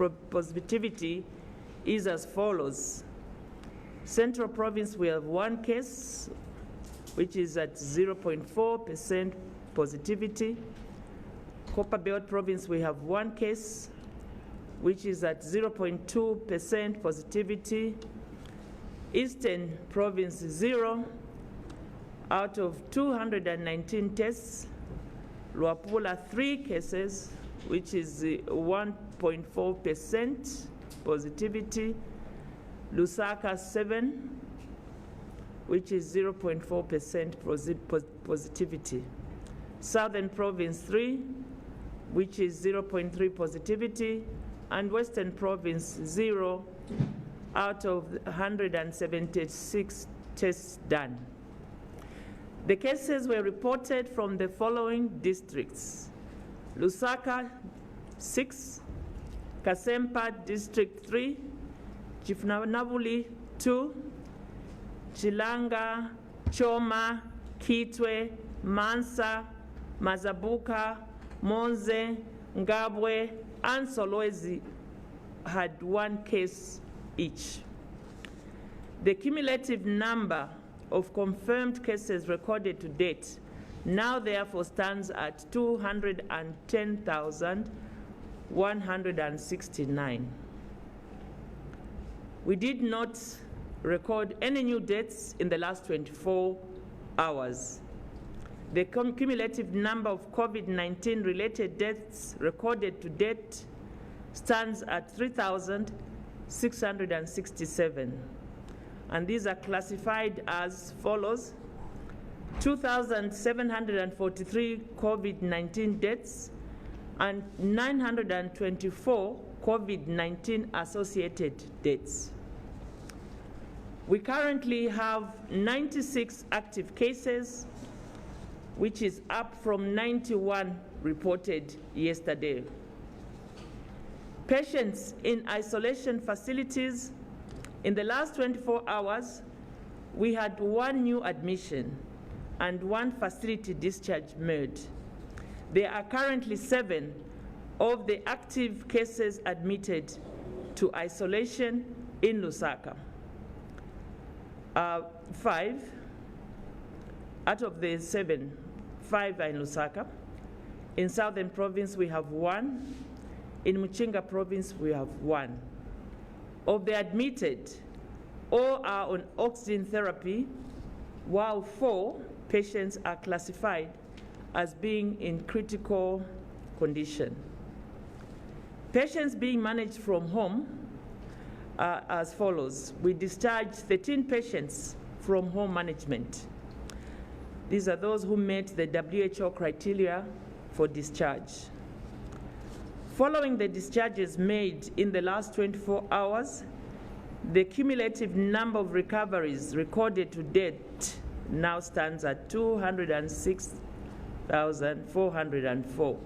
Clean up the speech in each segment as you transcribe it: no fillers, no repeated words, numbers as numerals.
positivity is as follows. Central Province, we have 1 case, which is at 0.4% positivity. Copperbelt Province, we have 1 case, which is at 0.2% positivity. Eastern Province, 0 out of 219 tests. Luapula, 3 cases, which is 1.4% positivity. Lusaka, 7, which is 0.4% positivity. Southern Province, 3, which is 0.3 positivity. And Western Province, 0 out of 176 tests done. The cases were reported from the following districts: Lusaka, 6, Kasempa, District 3, Chifunabuli, 2, Chilanga, Choma, Kitwe, Mansa, Mazabuka, Monze, Ngabwe, and Solwezi had 1 case each. The cumulative number of confirmed cases recorded to date now therefore stands at 210,169. We did not record any new deaths in the last 24 hours. The cumulative number of COVID-19 related deaths recorded to date stands at 3,667. And these are classified as follows: 2,743 COVID-19 deaths and 924 COVID-19 associated deaths. We currently have 96 active cases, which is up from 91 reported yesterday. Patients in isolation facilities, in the last 24 hours, we had 1 new admission and 1 facility discharge made. There are currently 7 of the active cases admitted to isolation in Lusaka. 5 out of the 7, 5 are in Lusaka. In Southern Province, we have 1. In Muchinga Province, we have 1. Of the admitted, all are on oxygen therapy, while 4 patients are classified as being in critical condition. Patients being managed from home are as follows. We discharged 13 patients from home management. These are those who met the WHO criteria for discharge. Following the discharges made in the last 24 hours, the cumulative number of recoveries recorded to date now stands at 206,404,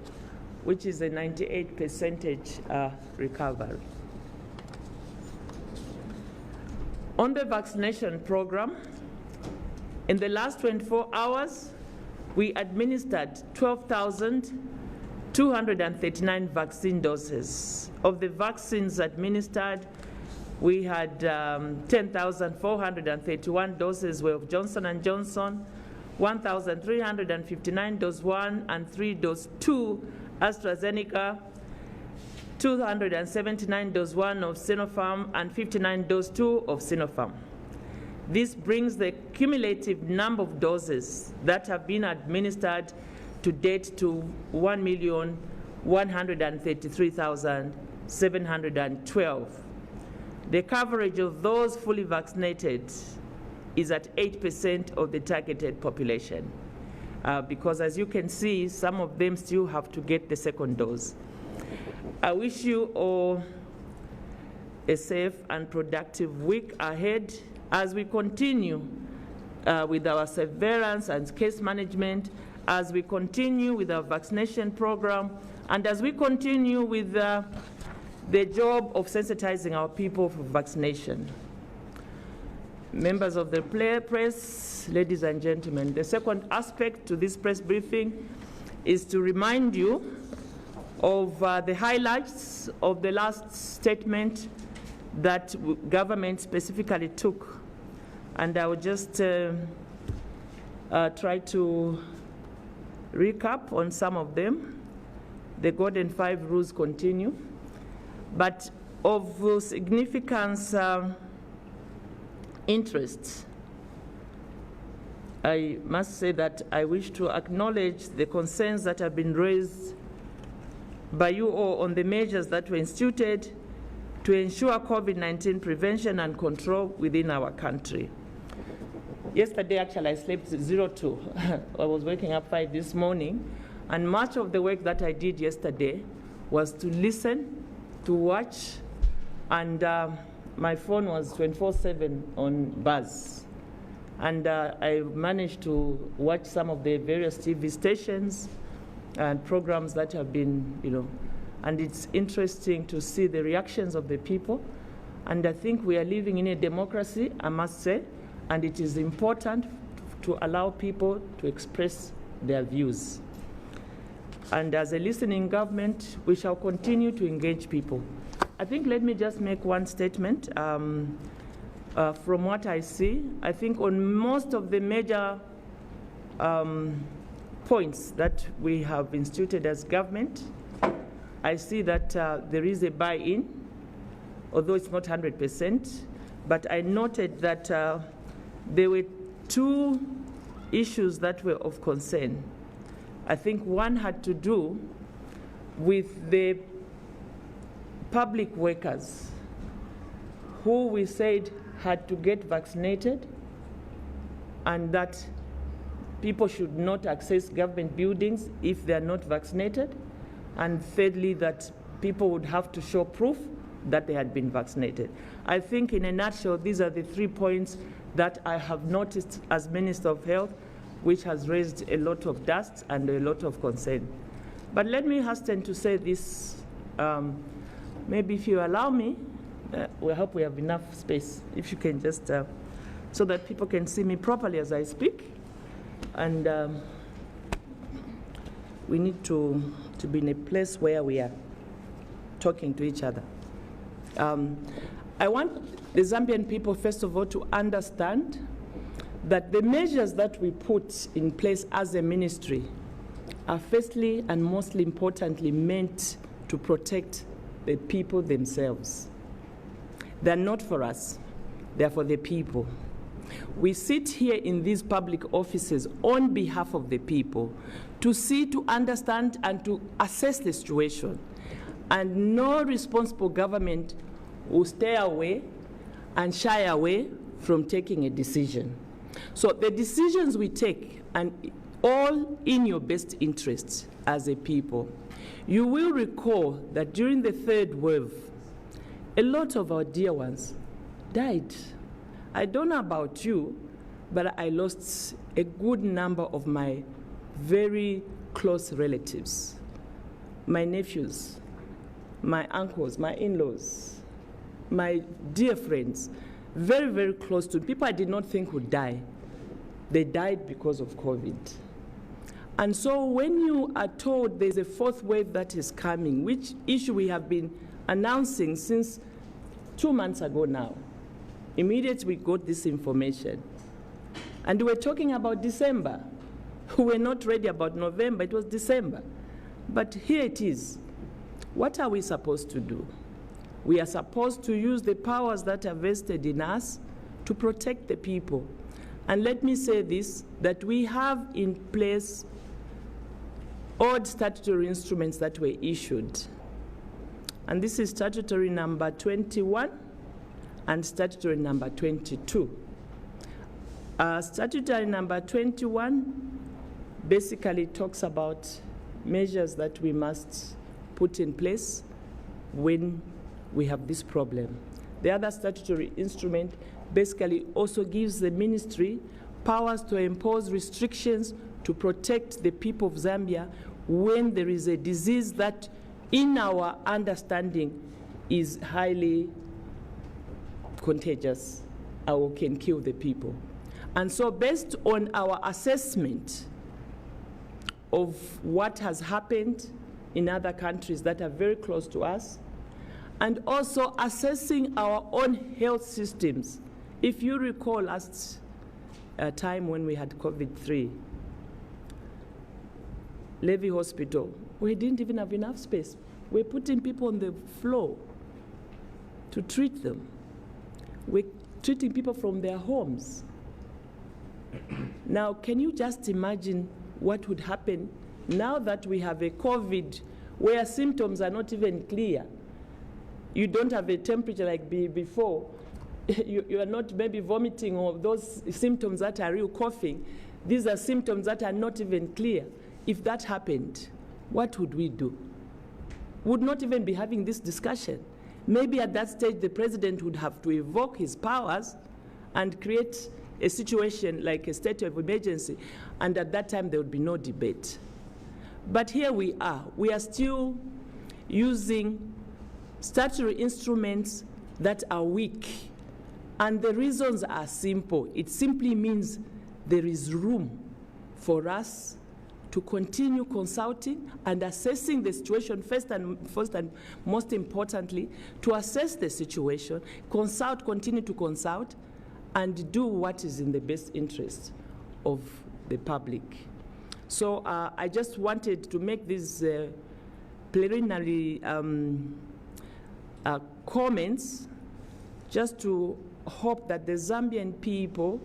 which is a 98% recovery. On the vaccination program, in the last 24 hours, we administered 12,239 vaccine doses. Of the vaccines administered, we had 10,431 doses were of Johnson & Johnson, 1,359 dose 1 and 3 dose 2 AstraZeneca, 279 dose 1 of Sinopharm, and 59 dose 2 of Sinopharm. This brings the cumulative number of doses that have been administered to date to 1,133,712. The coverage of those fully vaccinated is at 8% of the targeted population, because as you can see, some of them still have to get the second dose. I wish you all a safe and productive week ahead as we continue with our surveillance and case management, as we continue with our vaccination program, and as we continue with the job of sensitizing our people for vaccination. Members of the press, ladies and gentlemen, the second aspect to this press briefing is to remind you of the highlights of the last statement that government specifically took. And I will just try to recap on some of them. The Golden Five rules continue. But of significance, interest, I must say that I wish to acknowledge the concerns that have been raised by you all on the measures that were instituted to ensure COVID-19 prevention and control within our country. Yesterday, actually, I slept 02. I was waking up 5 this morning, and much of the work that I did yesterday was to listen, to watch, and my phone was 24/7 on buzz. And I managed to watch some of the various TV stations and programs that have been, and it's interesting to see the reactions of the people. And I think we are living in a democracy, I must say, and it is important to allow people to express their views. And as a listening government, we shall continue to engage people. I think let me just make one statement. From what I see, I think on most of the major points that we have instituted as government, I see that there is a buy-in, although it's not 100%, but I noted that there were two issues that were of concern. I think one had to do with the public workers who we said had to get vaccinated, and that people should not access government buildings if they are not vaccinated. And thirdly, that people would have to show proof that they had been vaccinated. I think in a nutshell, these are the 3 points that I have noticed as Minister of Health, which has raised a lot of dust and a lot of concern. But let me hasten to say this, maybe if you allow me, we hope we have enough space, if you can just, so that people can see me properly as I speak. And we need to be in a place where we are talking to each other. I want the Zambian people, first of all, to understand that the measures that we put in place as a ministry are firstly and mostly importantly meant to protect the people themselves. They're not for us, they're for the people. We sit here in these public offices on behalf of the people to see, to understand, and to assess the situation. And no responsible government will stay away and shy away from taking a decision. So the decisions we take, and all in your best interests as a people. You will recall that during the third wave, a lot of our dear ones died. I don't know about you, but I lost a good number of my very close relatives, my nephews, my uncles, my in-laws, my dear friends, very, very close to people I did not think would die. They died because of COVID. And so when you are told there's a fourth wave that is coming, which issue we have been announcing since 2 months ago now, immediately we got this information. And we're talking about December. We were not ready about November, it was December. But here it is. What are we supposed to do? We are supposed to use the powers that are vested in us to protect the people. And let me say this, that we have in place odd statutory instruments that were issued. And this is statutory number 21 and statutory number 22. Statutory number 21 basically talks about measures that we must put in place when we have this problem. The other statutory instrument basically also gives the ministry powers to impose restrictions to protect the people of Zambia when there is a disease that, in our understanding, is highly contagious or can kill the people. And so based on our assessment of what has happened in other countries that are very close to us, and also assessing our own health systems. If you recall last time when we had COVID-3, Levy Hospital, we didn't even have enough space. We're putting people on the floor to treat them. We're treating people from their homes. Now, can you just imagine what would happen now that we have a COVID where symptoms are not even clear? You don't have a temperature like before. You are not maybe vomiting or those symptoms that are real, coughing. These are symptoms that are not even clear. If that happened, what would we do? Would not even be having this discussion. Maybe at that stage, the president would have to evoke his powers and create a situation like a state of emergency, and at that time there would be no debate. But here we are still using statutory instruments that are weak, and the reasons are simple. It simply means there is room for us to continue consulting and assessing the situation first and most importantly, to assess the situation, continue to consult, and do what is in the best interest of the public. So I just wanted to make these preliminary comments just to hope that the Zambian people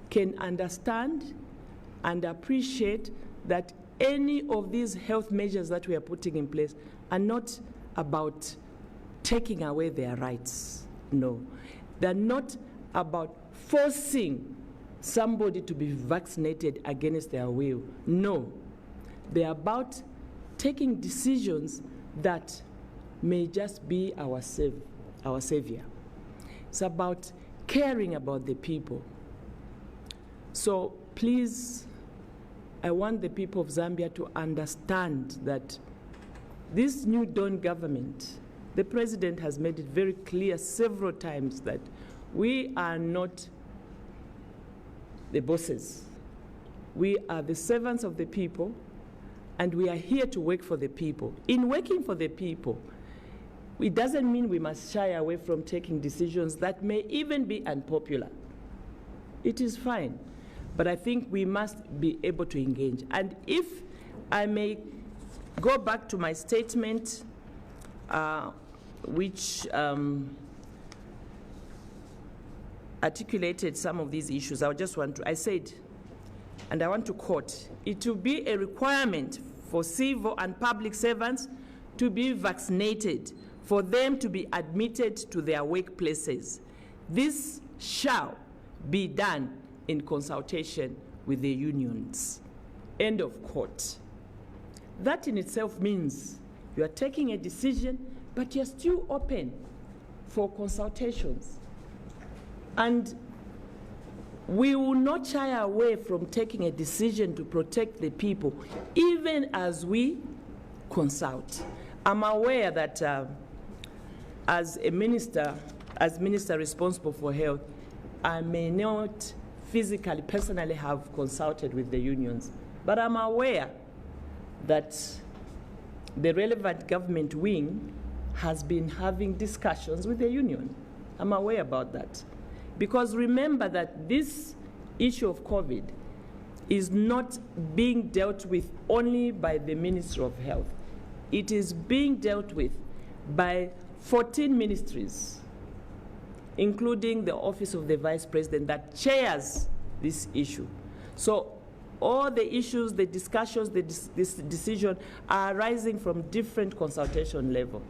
can understand and appreciate that any of these health measures that we are putting in place are not about taking away their rights. No. They're not about forcing somebody to be vaccinated against their will. No. They're about taking decisions that may just be our savior. It's about caring about the people. So please, I want the people of Zambia to understand that this new Dawn government, the president has made it very clear several times that we are not the bosses. We are the servants of the people, and we are here to work for the people. In working for the people, it doesn't mean we must shy away from taking decisions that may even be unpopular. It is fine. But I think we must be able to engage. And if I may go back to my statement, which articulated some of these issues, I said, and I want to quote, it will be a requirement for civil and public servants to be vaccinated, for them to be admitted to their workplaces. This shall be done in consultation with the unions. End of quote. That in itself means you are taking a decision, but you're still open for consultations. And we will not shy away from taking a decision to protect the people, even as we consult. I'm aware that as minister responsible for health, I may not physically, personally have consulted with the unions, but I'm aware that the relevant government wing has been having discussions with the union. I'm aware about that. Because remember that this issue of COVID is not being dealt with only by the Ministry of Health. It is being dealt with by 14 ministries, including the Office of the Vice President that chairs this issue. So all the issues, the discussions, this decision are arising from different consultation level.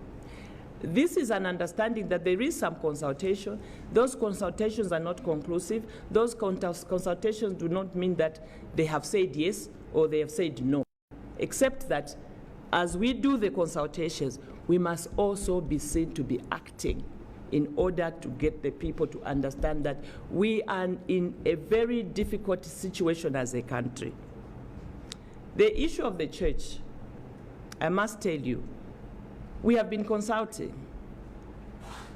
This is an understanding that there is some consultation. Those consultations are not conclusive. Those consultations do not mean that they have said yes or they have said no, except that as we do the consultations, we must also be seen to be acting in order to get the people to understand that we are in a very difficult situation as a country. The issue of the church, I must tell you, we have been consulting,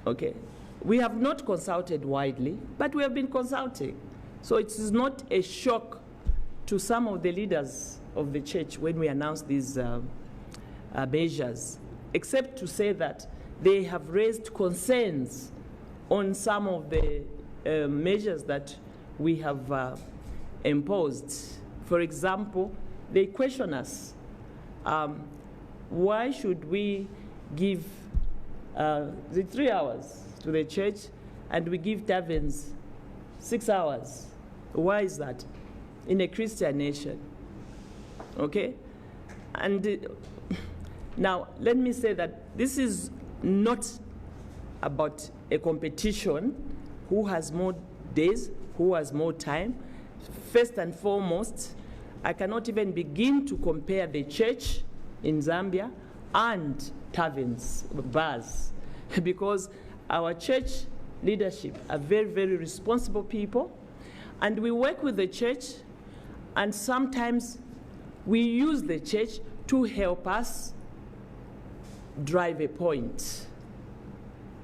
okay? We have not consulted widely, but we have been consulting. So it is not a shock to some of the leaders of the church when we announced these measures, except to say that they have raised concerns on some of the measures that we have imposed. For example, they question us, why should we give the 3 hours to the church and we give taverns 6 hours? Why is that in a Christian nation? Okay? And now, let me say that this is not about a competition, who has more days, who has more time. First and foremost, I cannot even begin to compare the church in Zambia and taverns, bars, because our church leadership are very, very responsible people, and we work with the church, and sometimes we use the church to help us drive a point.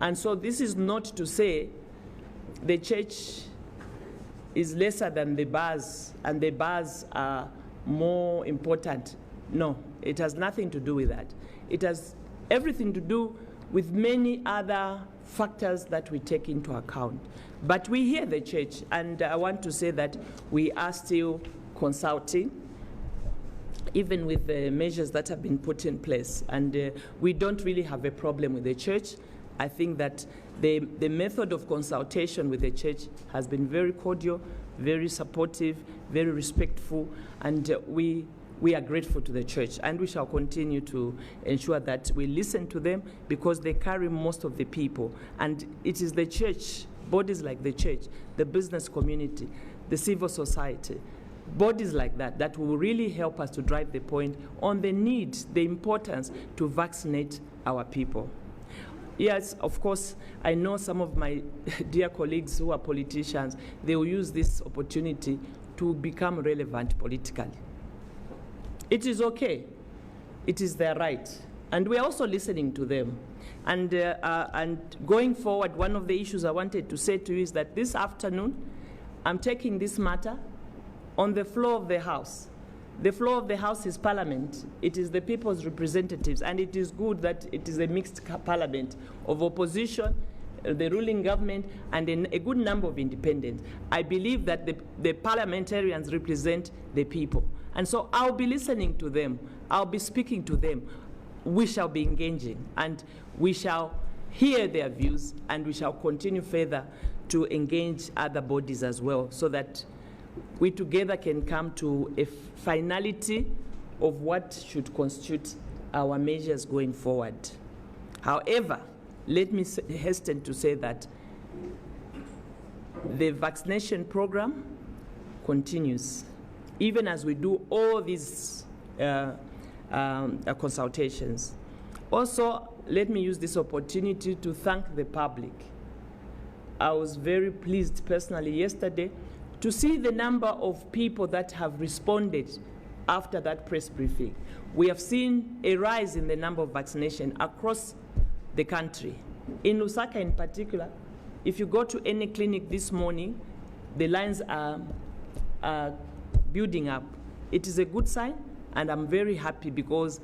And so this is not to say the church is lesser than the bars and the bars are more important. No, it has nothing to do with that. It has everything to do with many other factors that we take into account. But we hear the church, and I want to say that we are still consulting, even with the measures that have been put in place. And we don't really have a problem with the church. I think that the method of consultation with the church has been very cordial, very supportive, very respectful, and we are grateful to the church, and we shall continue to ensure that we listen to them, because they carry most of the people. And it is the church, bodies like the church, the business community, the civil society, bodies like that, that will really help us to drive the point on the need, the importance to vaccinate our people. Yes, of course, I know some of my dear colleagues who are politicians, they will use this opportunity to become relevant politically. It is okay. It is their right. And we're also listening to them. And going forward, one of the issues I wanted to say to you is that this afternoon, I'm taking this matter on the floor of the House. The floor of the House is Parliament. It is the people's representatives, and it is good that it is a mixed parliament of opposition, the ruling government, and a good number of independents. I believe that the parliamentarians represent the people. And so I'll be listening to them. I'll be speaking to them. We shall be engaging, and we shall hear their views, and we shall continue further to engage other bodies as well, so that we together can come to a finality of what should constitute our measures going forward. However, let me hasten to say that the vaccination program continues, even as we do all these consultations. Also, let me use this opportunity to thank the public. I was very pleased personally yesterday to see the number of people that have responded after that press briefing. We have seen a rise in the number of vaccination across the country. In Lusaka in particular, if you go to any clinic this morning, the lines are building up. It is a good sign, and I'm very happy, because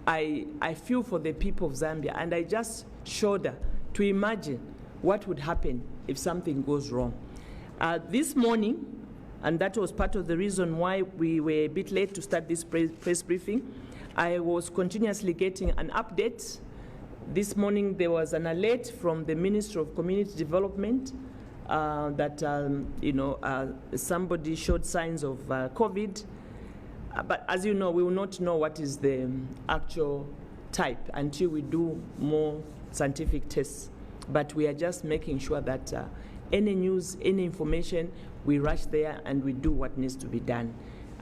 I feel for the people of Zambia, and I just shudder to imagine what would happen if something goes wrong. This morning, and that was part of the reason why we were a bit late to start this press briefing, I was continuously getting an update. This morning there was an alert from the Ministry of Community Development that somebody showed signs of COVID. But as you know, we will not know what is the actual type until we do more scientific tests. But we are just making sure that any news, any information, we rush there and we do what needs to be done.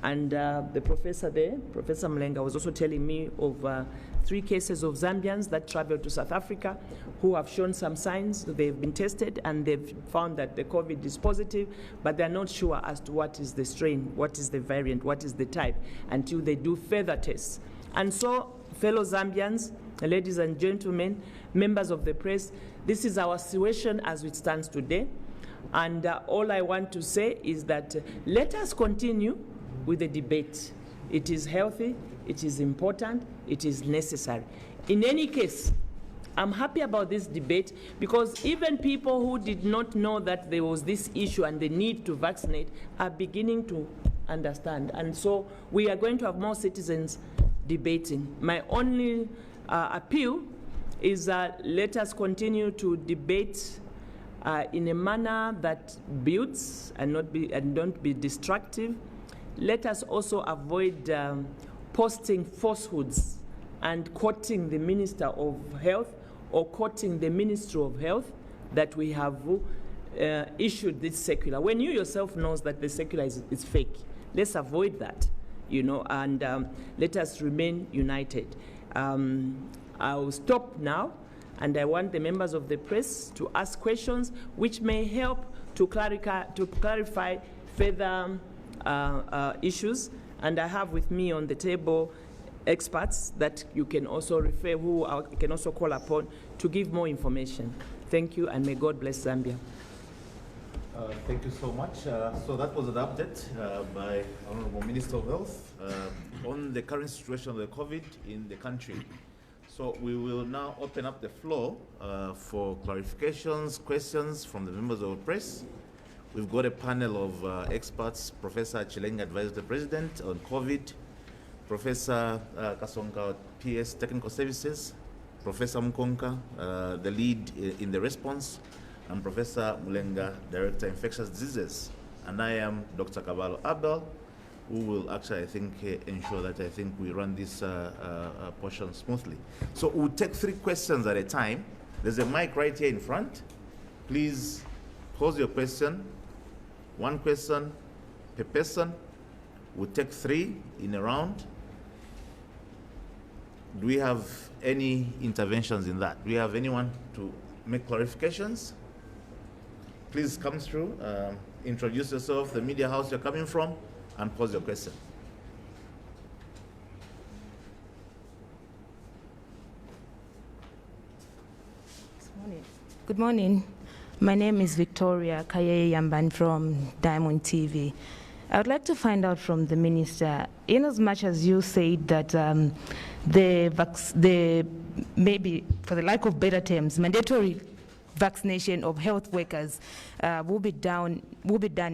And the professor there, Professor Mlenga, was also telling me of 3 cases of Zambians that traveled to South Africa who have shown some signs. They've been tested and they've found that the COVID is positive, but they're not sure as to what is the strain, what is the variant, what is the type, until they do further tests. And so, fellow Zambians, ladies and gentlemen, members of the press, this is our situation as it stands today. And all I want to say is that let us continue with the debate. It is healthy, it is important, it is necessary. In any case, I'm happy about this debate because even people who did not know that there was this issue and the need to vaccinate are beginning to understand. And so we are going to have more citizens debating. My only appeal is that let us continue to debate in a manner that builds and don't be destructive. Let us also avoid posting falsehoods and quoting the Minister of Health or quoting the Ministry of Health that we have issued this circular. When you yourself knows that the circular is fake, let's avoid that, and let us remain united. I'll stop now, and I want the members of the press to ask questions which may help to clarify further issues. And I have with me on the table experts that you can also refer, who I can also call upon to give more information. Thank you, and may God bless Zambia. Thank you so much. So that was an update by Honorable Minister of Health on the current situation of the COVID in the country. So we will now open up the floor for clarifications, questions from the members of the press. We've got a panel of experts. Professor Chilenga advised the President on COVID, Professor Kasonga, PS Technical Services, Professor Mkonka, the lead in the response, and Professor Mulenga, Director Infectious Diseases. And I am Dr. Caballo Abel, who will actually, I think, ensure that we run this portion smoothly. So we'll take 3 questions at a time. There's a mic right here in front. Please pose your question. 1 question per person. We'll take 3 in a round. Do we have any interventions in that? Do we have anyone to make clarifications? Please come through, introduce yourself, the media house you're coming from, and pose your question. Good morning. My name is Victoria Kaye Yamban from Diamond TV. I would like to find out from the minister, in as much as you said that the maybe, for the lack of better terms, mandatory vaccination of health workers will be done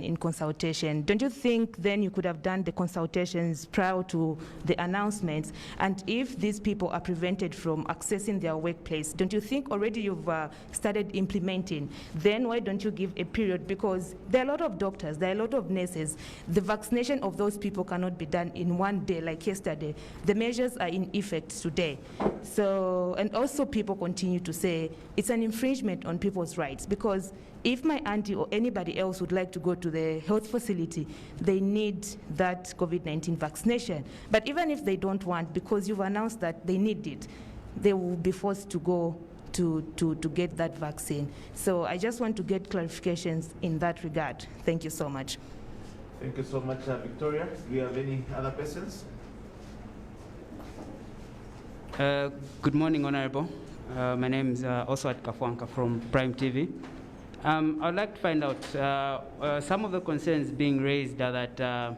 in consultation. Don't you think then you could have done the consultations prior to the announcements? And if these people are prevented from accessing their workplace, don't you think already you've started implementing? Then why don't you give a period? Because there are a lot of doctors, there are a lot of nurses. The vaccination of those people cannot be done in one day like yesterday. The measures are in effect today. So, and also people continue to say it's an infringement on people's rights, because if my auntie or anybody else would like to go to the health facility, they need that COVID-19 vaccination. But even if they don't want, because you've announced that they need it, they will be forced to go to get that vaccine. So I just want to get clarifications in that regard. Thank you so much. Thank you so much, Victoria. Do you have any other questions? Good morning, Honorable. My name is Oswald Kafwanka from Prime TV. I'd like to find out some of the concerns being raised are that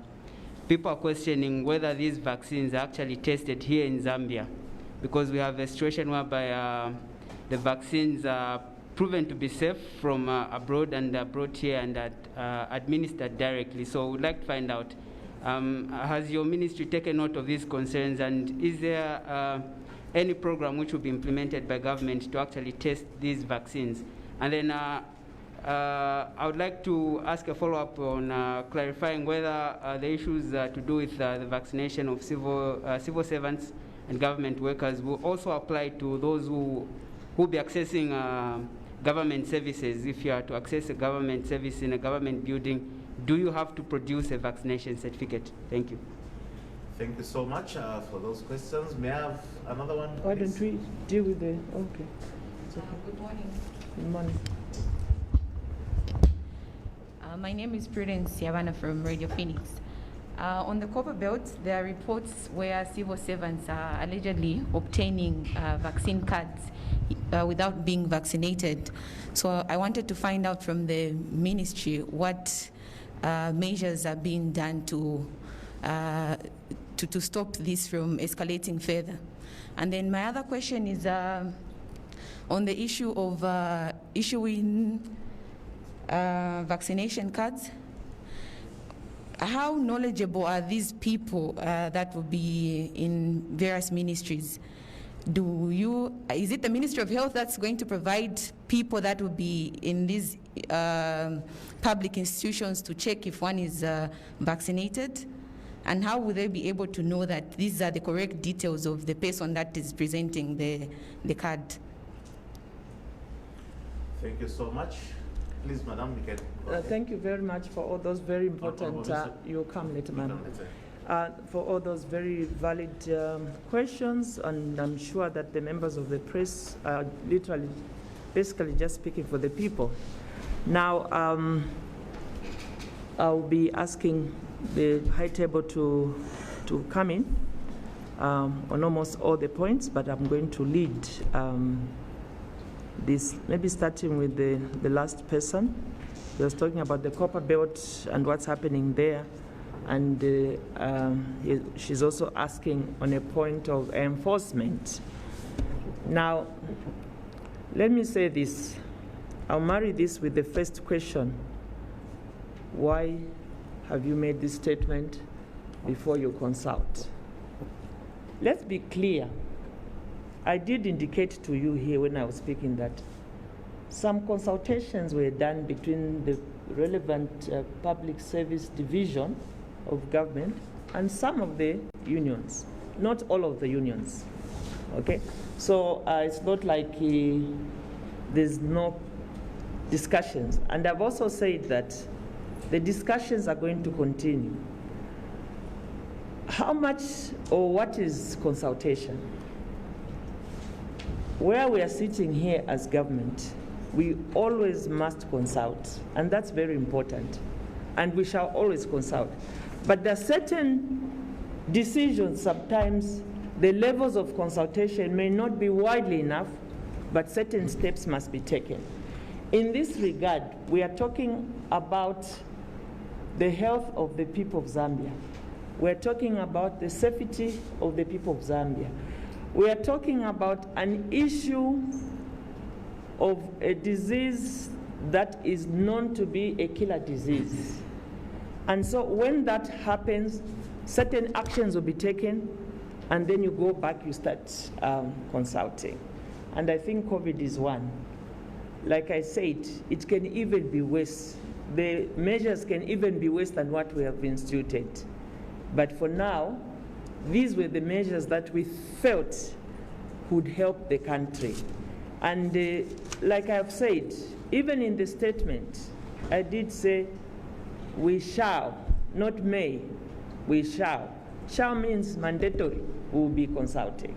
people are questioning whether these vaccines are actually tested here in Zambia, because we have a situation whereby the vaccines are proven to be safe from abroad and brought here and administered directly. So we'd like to find out, has your ministry taken note of these concerns, and is there any program which will be implemented by government to actually test these vaccines? And then I would like to ask a follow-up on clarifying whether the issues to do with the vaccination of civil servants and government workers will also apply to those who will be accessing government services. If you are to access a government service in a government building, do you have to produce a vaccination certificate? Thank you. Thank you so much for those questions. May I have another one? Why don't we deal with the, okay. Good morning. Good morning. My name is Prudence Yavana from Radio Phoenix. On the Copper Belt, there are reports where civil servants are allegedly obtaining vaccine cards without being vaccinated. So I wanted to find out from the ministry what measures are being done to to stop this from escalating further? And then my other question is on the issue of issuing vaccination cards. How knowledgeable are these people that will be in various ministries? Is it the Ministry of Health that's going to provide people that will be in these public institutions to check if one is vaccinated? And how will they be able to know that these are the correct details of the person that is presenting the card? Thank you so much. Please, Madam, you can. Thank you very much for all those very important, you come later, ma'am. For all those very valid questions, and I'm sure that the members of the press are literally, basically just speaking for the people. Now, I'll be asking the high table to come in on almost all the points, but I'm going to lead this, maybe starting with the last person. He was talking about the copper belt and what's happening there. And she's also asking on a point of enforcement. Now, let me say this. I'll marry this with the first question. Why have you made this statement before you consult? Let's be clear. I did indicate to you here when I was speaking that some consultations were done between the relevant public service division of government and some of the unions, not all of the unions, okay? So it's not like there's no discussions. And I've also said that the discussions are going to continue. How much or what is consultation? Where we are sitting here as government, we always must consult, and that's very important. And we shall always consult. But there are certain decisions, sometimes the levels of consultation may not be widely enough, but certain steps must be taken. In this regard, we are talking about the health of the people of Zambia. We're talking about the safety of the people of Zambia. We are talking about an issue of a disease that is known to be a killer disease. And so when that happens, certain actions will be taken, and then you go back, you start consulting. And I think COVID is one. Like I said, it can even be worse. The measures can even be worse than what we have instituted. But for now, these were the measures that we felt would help the country. And like I've said, even in the statement, I did say, we shall, not may, we shall. Shall means mandatory, we will be consulting.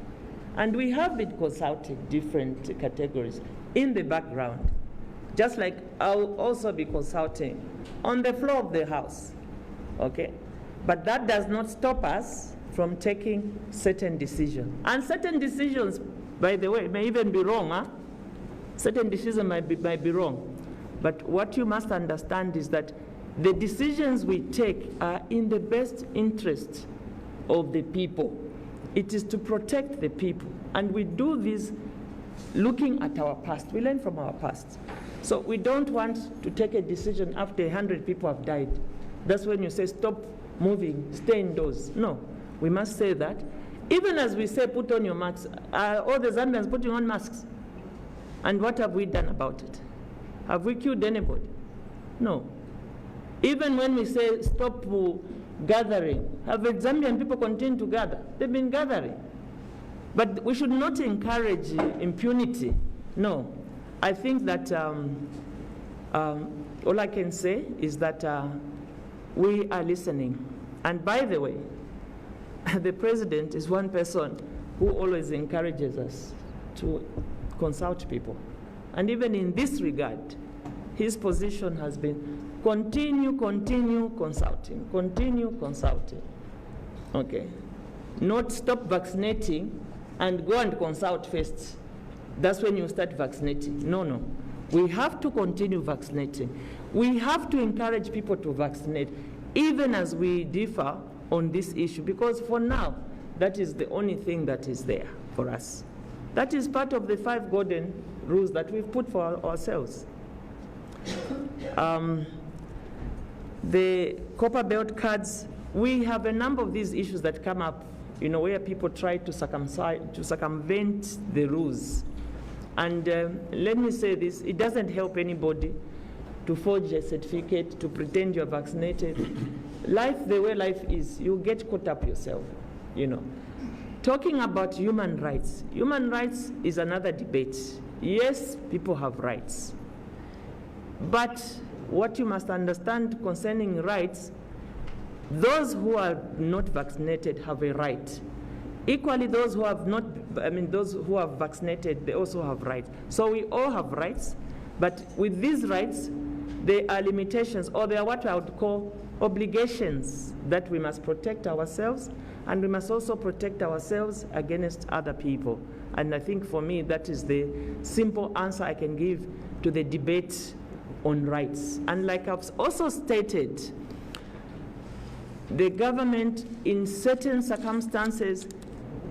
And we have been consulting different categories in the background, just like I'll also be consulting on the floor of the House, okay? But that does not stop us from taking certain decisions. And certain decisions, by the way, may even be wrong, huh? Certain decisions might be wrong. But what you must understand is that the decisions we take are in the best interest of the people. It is to protect the people. And we do this looking at our past. We learn from our past. So we don't want to take a decision after 100 people have died. That's when you say, stop moving, stay indoors. No, we must say that. Even as we say, put on your masks, all the Zambians putting on masks. And what have we done about it? Have we killed anybody? No. Even when we say stop gathering, have the Zambian people continue to gather? They've been gathering. But we should not encourage impunity. No. I think that all I can say is that we are listening. And by the way, the president is one person who always encourages us to consult people. And even in this regard, his position has been continue consulting, continue consulting. Okay. Not stop vaccinating and go and consult first. That's when you start vaccinating. No, no. We have to continue vaccinating. We have to encourage people to vaccinate, even as we differ on this issue, because for now, that is the only thing that is there for us. That is part of the 5 golden rules that we've put for ourselves. The copper belt cards, we have a number of these issues that come up, where people try to circumvent the rules. And let me say this, it doesn't help anybody to forge a certificate, to pretend you're vaccinated. Life, the way life is, you get caught up yourself, Talking about human rights is another debate. Yes, people have rights. But what you must understand concerning rights, those who are not vaccinated have a right. Equally, those who have those who are vaccinated, they also have rights. So we all have rights, but with these rights, there are limitations, or there are what I would call obligations that we must protect ourselves, and we must also protect ourselves against other people. And I think for me, that is the simple answer I can give to the debate on rights. And like I've also stated, the government in certain circumstances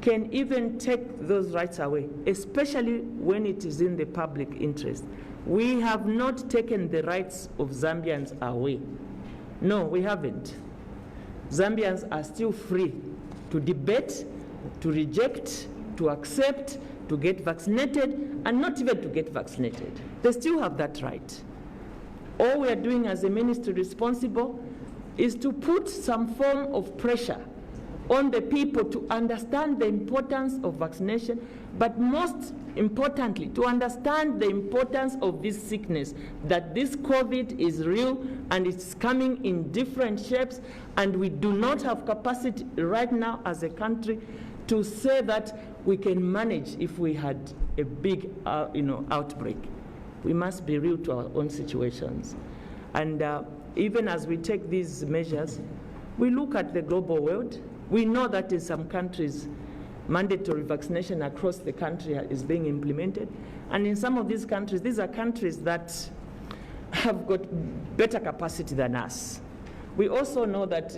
can even take those rights away, especially when it is in the public interest. We have not taken the rights of Zambians away. No, we haven't. Zambians are still free to debate, to reject, to accept, to get vaccinated, and not even to get vaccinated. They still have that right. All we are doing as a ministry responsible is to put some form of pressure on the people to understand the importance of vaccination, but most importantly, to understand the importance of this sickness, that this COVID is real and it's coming in different shapes, and we do not have capacity right now as a country to say that we can manage if we had a big outbreak. We must be real to our own situations. And even as we take these measures, we look at the global world. We know that in some countries, mandatory vaccination across the country is being implemented. And in some of these countries, these are countries that have got better capacity than us. We also know that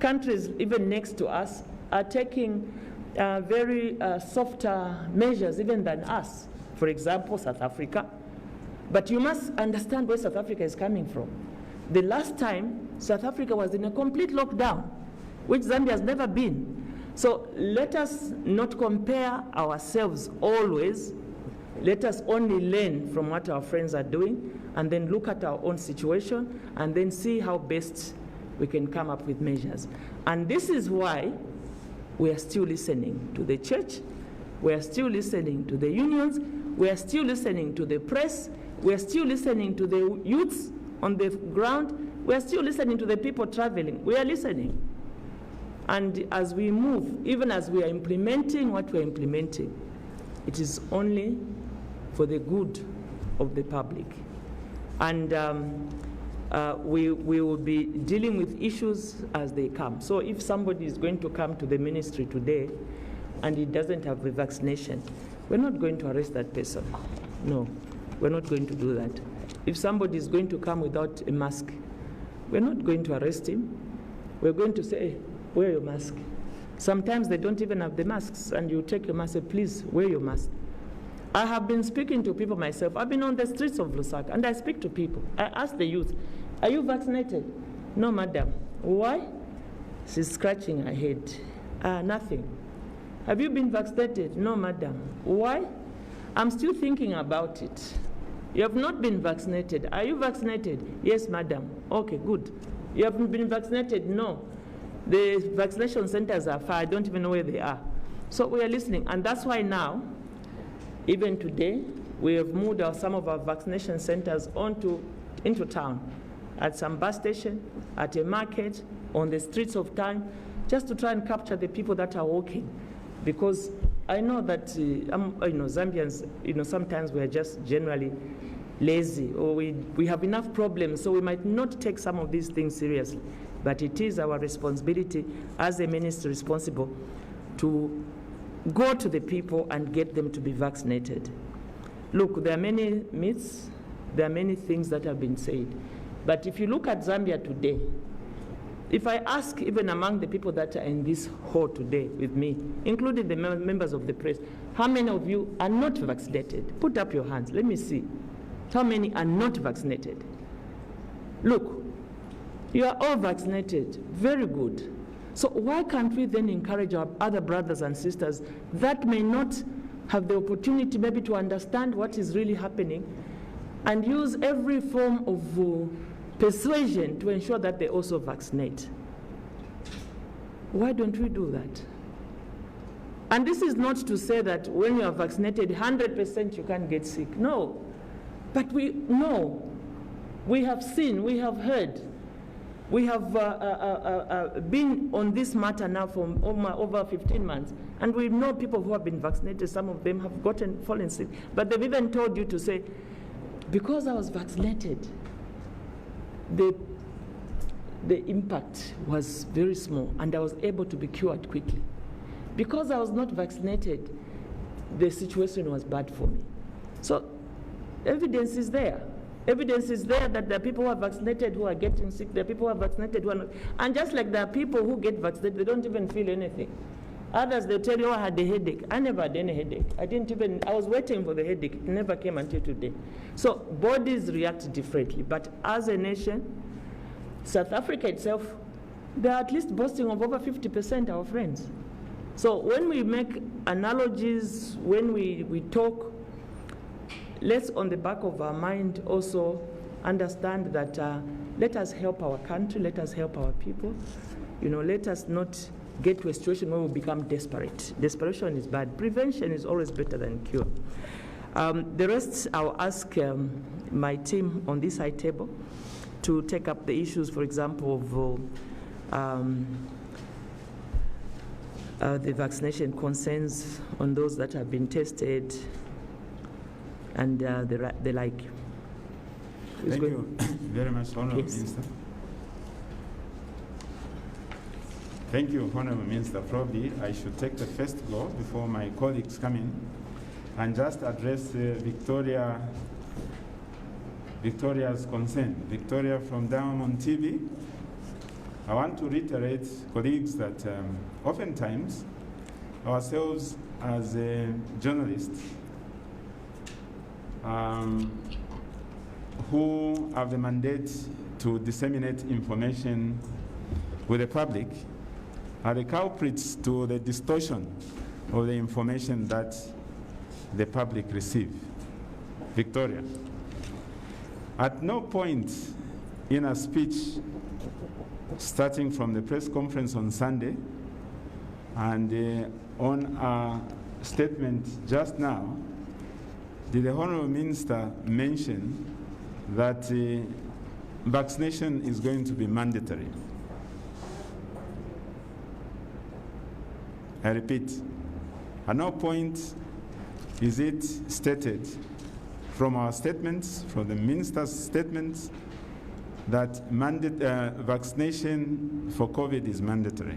countries even next to us are taking very softer measures even than us. For example, South Africa. But you must understand where South Africa is coming from. The last time, South Africa was in a complete lockdown, which Zambia has never been. So let us not compare ourselves always. Let us only learn from what our friends are doing, and then look at our own situation, and then see how best we can come up with measures. And this is why we are still listening to the church, we are still listening to the unions, we are still listening to the press, we are still listening to the youths on the ground, we are still listening to the people traveling. We are listening. And as we move, even as we are implementing what we are implementing, it is only for the good of the public. And we will be dealing with issues as they come. So if somebody is going to come to the ministry today and he doesn't have the vaccination, we're not going to arrest that person. No, we're not going to do that. If somebody is going to come without a mask, we're not going to arrest him. We're going to say, hey, wear your mask. Sometimes they don't even have the masks, and you take your mask and say, please wear your mask. I have been speaking to people myself. I've been on the streets of Lusaka, and I speak to people. I ask the youth, are you vaccinated? No, madam. Why? She's scratching her head. Nothing. Have you been vaccinated? No, madam. Why? I'm still thinking about it. You have not been vaccinated. Are you vaccinated? Yes, madam. Okay, good. You haven't been vaccinated? No. The vaccination centers are far. I don't even know where they are. So we are listening, and that's why now, even today, we have moved some of our vaccination centers into town, at some bus station, at a market, on the streets of town, just to try and capture the people that are walking. Because I know that Zambians, sometimes we are just generally lazy, or we have enough problems, so we might not take some of these things seriously. But it is our responsibility as a ministry responsible to go to the people and get them to be vaccinated. Look, there are many myths, there are many things that have been said. But if you look at Zambia today, If I ask even among the people that are in this hall today with me, including the members of the press, how many of you are not vaccinated? Put up your hands, let me see. How many are not vaccinated? Look, you are all vaccinated, very good. So why can't we then encourage our other brothers and sisters that may not have the opportunity maybe to understand what is really happening and use every form of persuasion to ensure that they also vaccinate? Why don't we do that? And this is not to say that when you are vaccinated, 100% you can't get sick. No. But we know, we have seen, we have heard, we have been on this matter now for over 15 months, and we know people who have been vaccinated, some of them have fallen sick. But they've even told you to say, because I was vaccinated, the impact was very small, and I was able to be cured quickly. Because I was not vaccinated, the situation was bad for me. So evidence is there. Evidence is there that there are people who are vaccinated who are getting sick, there are people who are vaccinated who are not. And just like there are people who get vaccinated, they don't even feel anything. Others, they tell you, I had a headache. I never had any headache. I was waiting for the headache. It never came until today. So bodies react differently. But as a nation, South Africa itself, they are at least boasting of over 50% our friends. So when we make analogies, when we talk, let's on the back of our mind also understand that let us help our country, let us help our people. You know, let us not get to a situation where we become desperate. Desperation is bad. Prevention is always better than cure. The rest, I'll ask my team on this side table to take up the issues, for example, of the vaccination concerns on those that have been tested and the like. Thank you very much, Honourable Minister. Thank you, Honourable Minister. Probably I should take the first go before my colleagues come in and just address Victoria's concern. Victoria from Diamond TV. I want to reiterate, colleagues, that oftentimes ourselves as journalists who have the mandate to disseminate information with the public are the culprits to the distortion of the information that the public receive. Victoria, at no point in a speech starting from the press conference on Sunday and on a statement just now, did the Honourable Minister mention that vaccination is going to be mandatory? I repeat, at no point is it stated from our statements, from the Minister's statements, that vaccination for COVID is mandatory.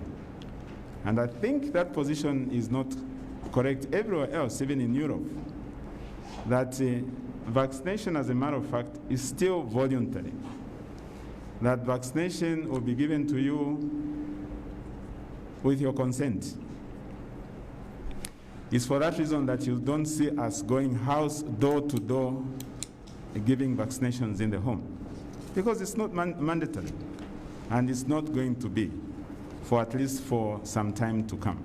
And I think that position is not correct everywhere else, even in Europe, that vaccination, as a matter of fact, is still voluntary. That vaccination will be given to you with your consent. It's for that reason that you don't see us going house door to door giving vaccinations in the home, because it's not mandatory, and it's not going to be, for at least for some time to come.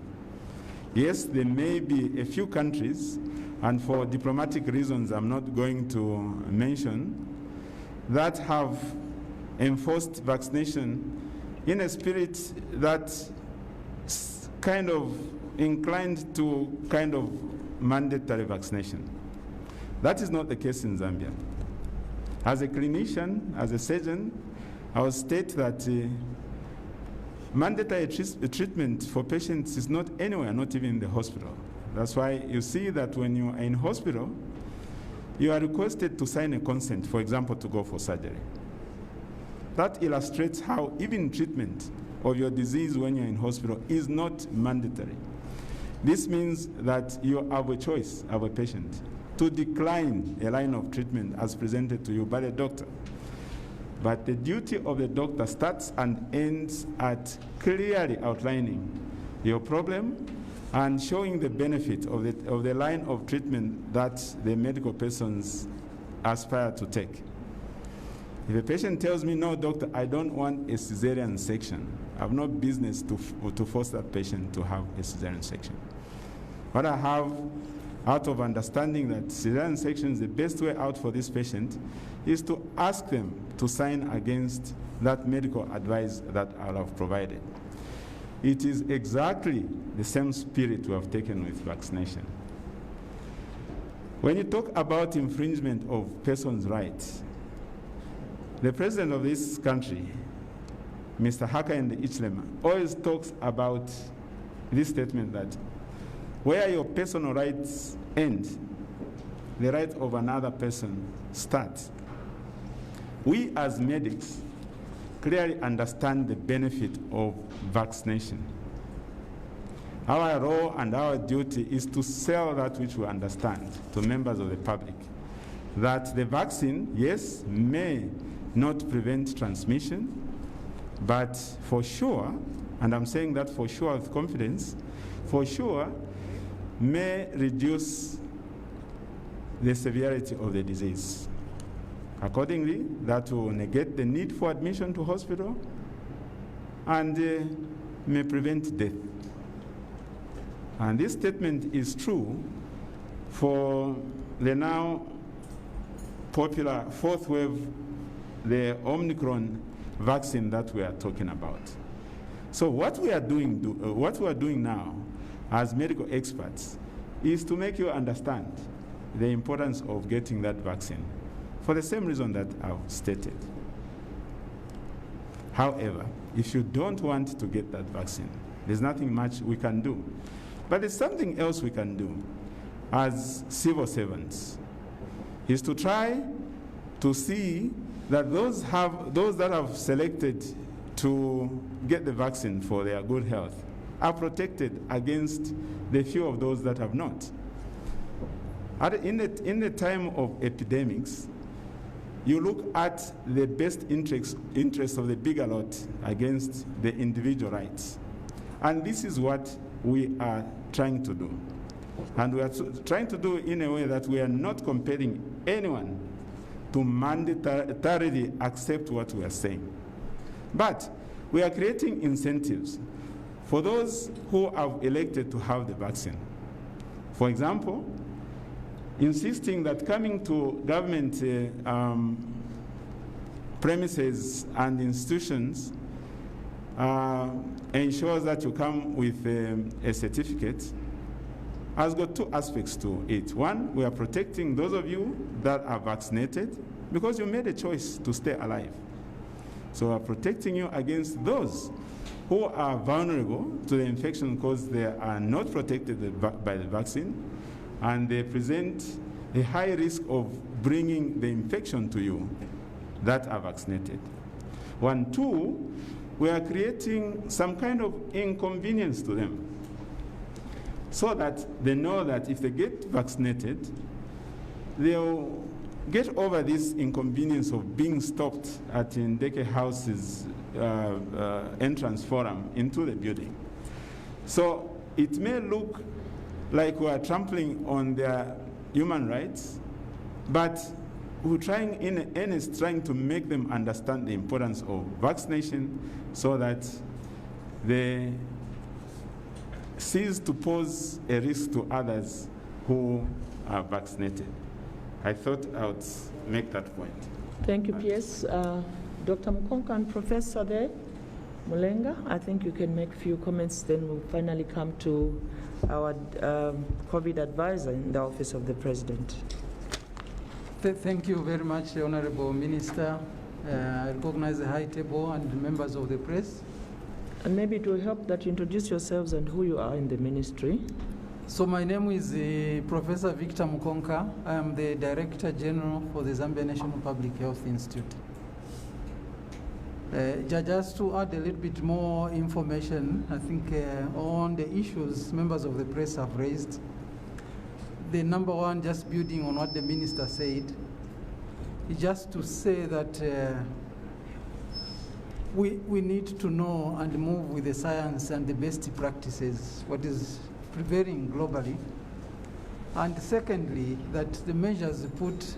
Yes, there may be a few countries, and for diplomatic reasons I'm not going to mention, that have enforced vaccination in a spirit that's kind of inclined to kind of mandatory vaccination. That is not the case in Zambia. As a clinician, as a surgeon, I will state that mandatory treatment for patients is not anywhere, not even in the hospital. That's why you see that when you are in hospital, you are requested to sign a consent, for example, to go for surgery. That illustrates how even treatment of your disease when you're in hospital is not mandatory. This means that you have a choice of a patient to decline a line of treatment as presented to you by the doctor. But the duty of the doctor starts and ends at clearly outlining your problem and showing the benefit of the line of treatment that the medical persons aspire to take. If a patient tells me, no, doctor, I don't want a cesarean section, I have no business to force that patient to have a cesarean section. What I have, out of understanding that cesarean section is the best way out for this patient, is to ask them to sign against that medical advice that I have provided. It is exactly the same spirit we have taken with vaccination. When you talk about infringement of persons' rights, the president of this country, Mr. Hakainde Hichilema, always talks about this statement that where your personal rights end, the right of another person starts. We as medics clearly understand the benefit of vaccination. Our role and our duty is to sell that which we understand to members of the public, that the vaccine, yes, may not prevent transmission, but for sure, and I'm saying that for sure with confidence, for sure may reduce the severity of the disease. Accordingly, that will negate the need for admission to hospital and may prevent death. And this statement is true for the now popular fourth wave, the Omicron vaccine that we are talking about. So what we are doing now as medical experts is to make you understand the importance of getting that vaccine for the same reason that I've stated. However, if you don't want to get that vaccine, there's nothing much we can do. But there's something else we can do as civil servants, is to try to see that those that have selected to get the vaccine for their good health are protected against the few of those that have not. In the time of epidemics, you look at the best interests of the bigger lot against the individual rights. And this is what we are trying to do. And we are trying to do in a way that we are not compelling anyone to mandatorily accept what we are saying. But we are creating incentives for those who have elected to have the vaccine. For example, insisting that coming to government premises and institutions ensures that you come with a certificate has got two aspects to it. One, we are protecting those of you that are vaccinated because you made a choice to stay alive. So we are protecting you against those who are vulnerable to the infection because they are not protected by the vaccine and they present a high risk of bringing the infection to you that are vaccinated. 1, 2, we are creating some kind of inconvenience to them so that they know that if they get vaccinated, they'll get over this inconvenience of being stopped at Ndeke House's entrance forum into the building. So it may look like we are trampling on their human rights, but we're trying in earnest trying to make them understand the importance of vaccination so that they cease to pose a risk to others who are vaccinated. I thought I would make that point. Thank you, PS. Dr. Mukonka and Professor there, Mulenga, I think you can make a few comments, then we'll finally come to our COVID advisor in the Office of the President. Thank you very much, Honorable Minister. I recognize the high table and members of the press. And maybe it will help that you introduce yourselves and who you are in the ministry. So my name is Professor Victor Mukonka. I am the Director General for the Zambia National Public Health Institute. Just to add a little bit more information, I think on the issues members of the press have raised. The number one, just building on what the minister said, is just to say that we need to know and move with the science and the best practices, what is prevailing globally. And secondly, that the measures put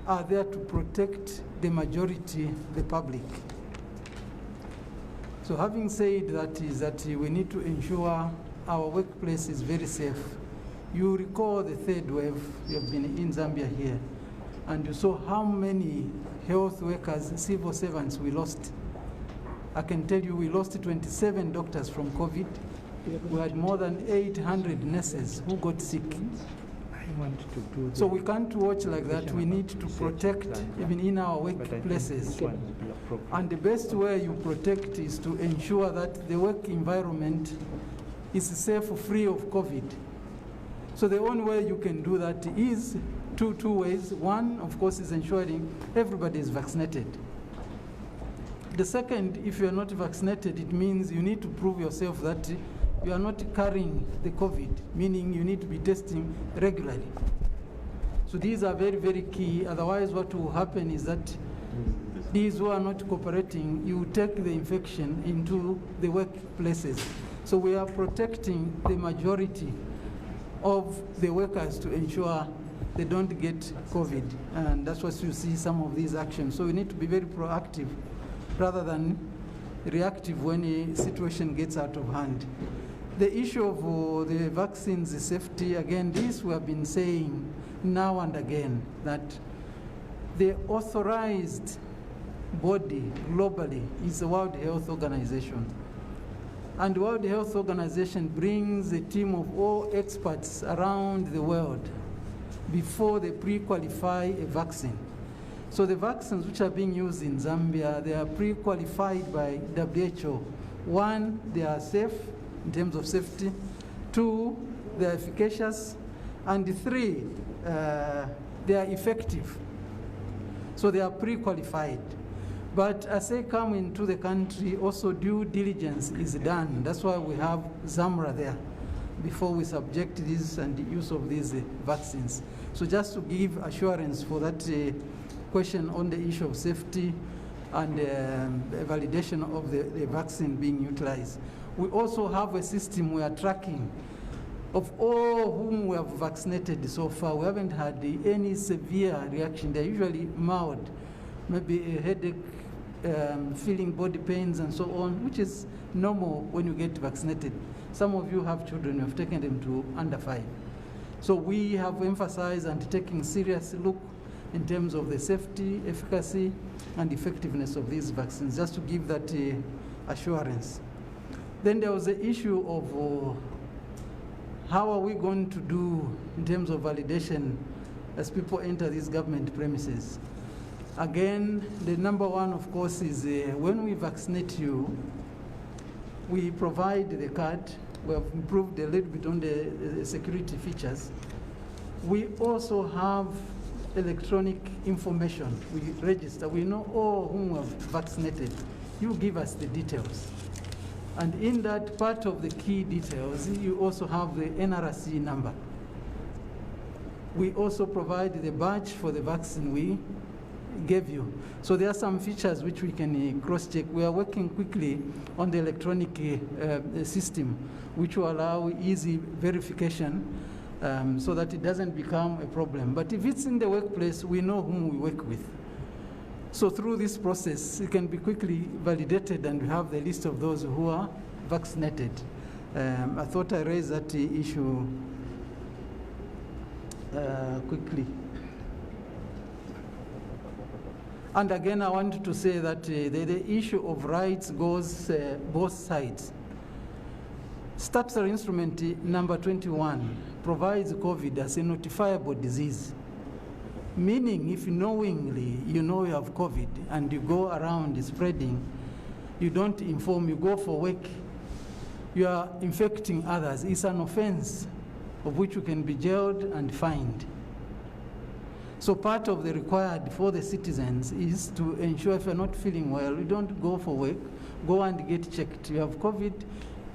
are there to protect the majority, the public. So having said that is that we need to ensure our workplace is very safe. You recall the third wave, you have been in Zambia here, and you saw how many health workers, civil servants we lost. I can tell you we lost 27 doctors from COVID. We had more than 800 nurses who got sick. So we can't watch like that. We need to protect even in our workplaces. And the best way you protect is to ensure that the work environment is safe, free of COVID. So the only way you can do that is two ways. One, of course, is ensuring everybody is vaccinated. The second, if you are not vaccinated, it means you need to prove yourself that you are not carrying the COVID, meaning you need to be testing regularly. So these are very, very key. Otherwise, what will happen is that these who are not cooperating, you take the infection into the workplaces. So we are protecting the majority of the workers to ensure they don't get COVID. And that's what you see some of these actions. So we need to be very proactive rather than reactive when a situation gets out of hand. The issue of the vaccines, the safety, again, this we have been saying now and again, that the authorized body globally is the World Health Organization. And the World Health Organization brings a team of all experts around the world before they pre-qualify a vaccine. So the vaccines which are being used in Zambia, they are pre-qualified by WHO. One, they are safe in terms of safety. Two, they are efficacious. And three, they are effective. So they are pre-qualified. But as they come into the country, also due diligence is done. That's why we have ZAMRA there before we subject this and the use of these vaccines. So just to give assurance for that question on the issue of safety and validation of the vaccine being utilized. We also have a system we are tracking of all whom we have vaccinated so far. We haven't had any severe reaction. They're usually mild, maybe a headache, feeling body pains and so on, which is normal when you get vaccinated. Some of you have children, you have taken them to under 5. So we have emphasized and taking serious look in terms of the safety, efficacy, and effectiveness of these vaccines, just to give that assurance. Then there was the issue of how are we going to do in terms of validation as people enter these government premises. Again, the number one, of course, is when we vaccinate you, we provide the card. We have improved a little bit on the security features. We also have electronic information. We register. We know all whom we have vaccinated. You give us the details. And in that part of the key details, you also have the NRC number. We also provide the badge for the vaccine we gave you. So there are some features which we can cross-check. We are working quickly on the electronic system, which will allow easy verification so that it doesn't become a problem. But if it's in the workplace, we know whom we work with. So through this process, it can be quickly validated and we have the list of those who are vaccinated. I thought I raised that issue quickly. And again, I want to say that the issue of rights goes both sides. Statutory instrument number 21 provides COVID as a notifiable disease. Meaning, if knowingly you know you have COVID and you go around spreading, you don't inform, you go for work, you are infecting others. It's an offense of which you can be jailed and fined. So part of the required for the citizens is to ensure if you're not feeling well, you don't go for work, go and get checked. You have COVID,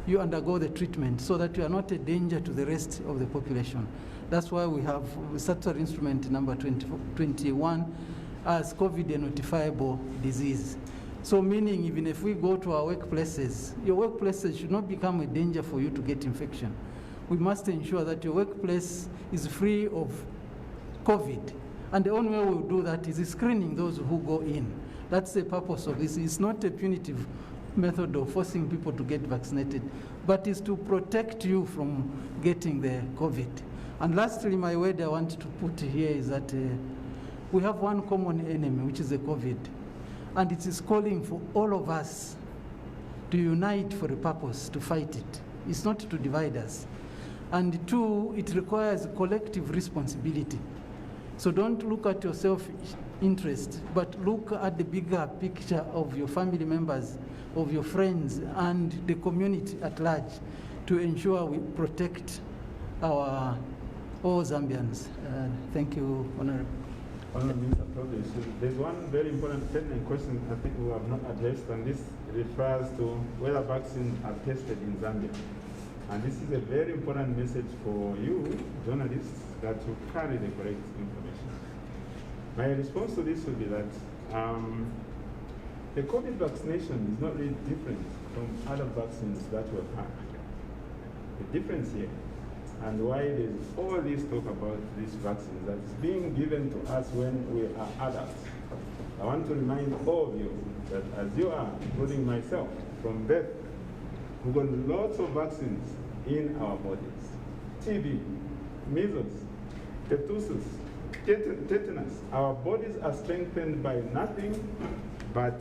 you undergo the treatment so that you are not a danger to the rest of the population. That's why we have statutory instrument number 21 as COVID a notifiable disease. So meaning even if we go to our workplaces, your workplaces should not become a danger for you to get infection. We must ensure that your workplace is free of COVID. And the only way we'll do that is screening those who go in. That's the purpose of this. It's not a punitive method of forcing people to get vaccinated, but is to protect you from getting the COVID. And lastly, my word I want to put here is that we have one common enemy, which is the COVID. And it is calling for all of us to unite for a purpose, to fight it. It's not to divide us. And two, it requires collective responsibility. So don't look at your self-interest, but look at the bigger picture of your family members, of your friends, and the community at large to ensure we protect our all Zambians. Thank you, Honorable. Honorable Minister, probably there's one very important pertinent question I think we have not addressed, and this refers to whether vaccines are tested in Zambia. And this is a very important message for you, journalists, that you carry the correct information. My response to this would be that the COVID vaccination is not really different from other vaccines that we've had. The difference here, and why there's all this talk about these vaccines that is being given to us when we are adults. I want to remind all of you that as you are, including myself, from birth, we've got lots of vaccines in our bodies. TB, measles, pertussis, tetanus. Our bodies are strengthened by nothing but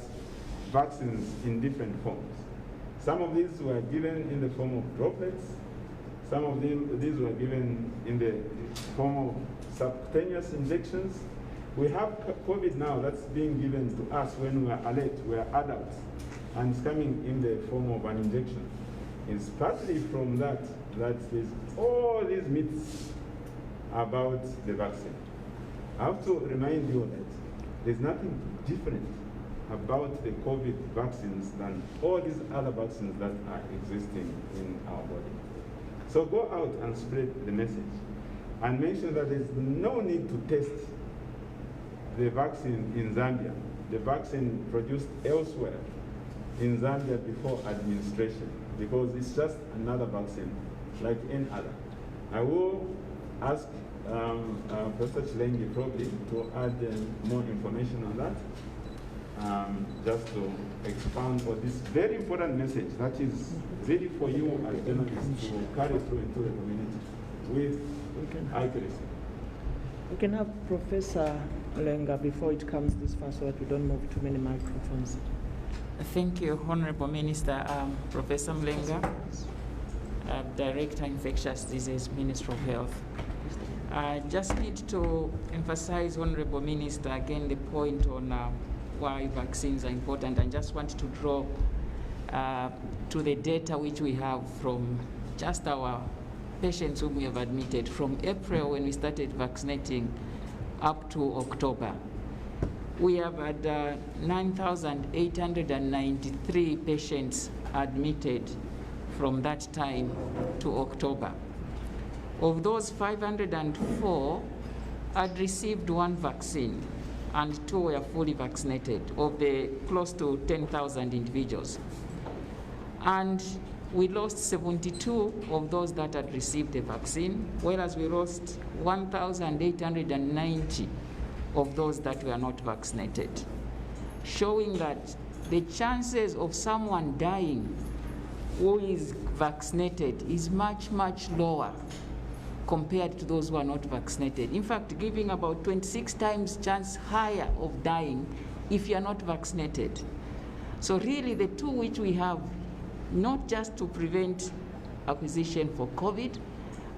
vaccines in different forms. Some of these were given in the form of droplets. Some of these were given in the form of subcutaneous injections. We have COVID now that's being given to us when we are alert, we are adults, and it's coming in the form of an injection. It's partly from that there's all these myths about the vaccine. I have to remind you that there's nothing different about the COVID vaccines than all these other vaccines that are existing in our body. So go out and spread the message and mention that there's no need to test the vaccine in Zambia, the vaccine produced elsewhere in Zambia before administration, because it's just another vaccine like any other. I will ask Professor Chilengi probably to add more information on that, just to expound on this very important message that is really for you as journalists to carry through into the community with accuracy. We can have Professor Mlenga before it comes this far so that we don't move too many microphones. Thank you, Honorable Minister. Professor Mlenga, Director, Infectious Disease, Ministry of Health. I just need to emphasize, Honorable Minister, again the point on why vaccines are important. I just want to draw to the data which we have from just our patients whom we have admitted from April when we started vaccinating up to October. We have had 9,893 patients admitted from that time to October. Of those, 504 had received one vaccine and 2 were fully vaccinated, of the close to 10,000 individuals. And we lost 72 of those that had received the vaccine, whereas we lost 1,890 of those that were not vaccinated, showing that the chances of someone dying who is vaccinated is much, much lower compared to those who are not vaccinated. In fact, giving about 26 times chance higher of dying if you are not vaccinated. So really the two which we have, not just to prevent acquisition for COVID,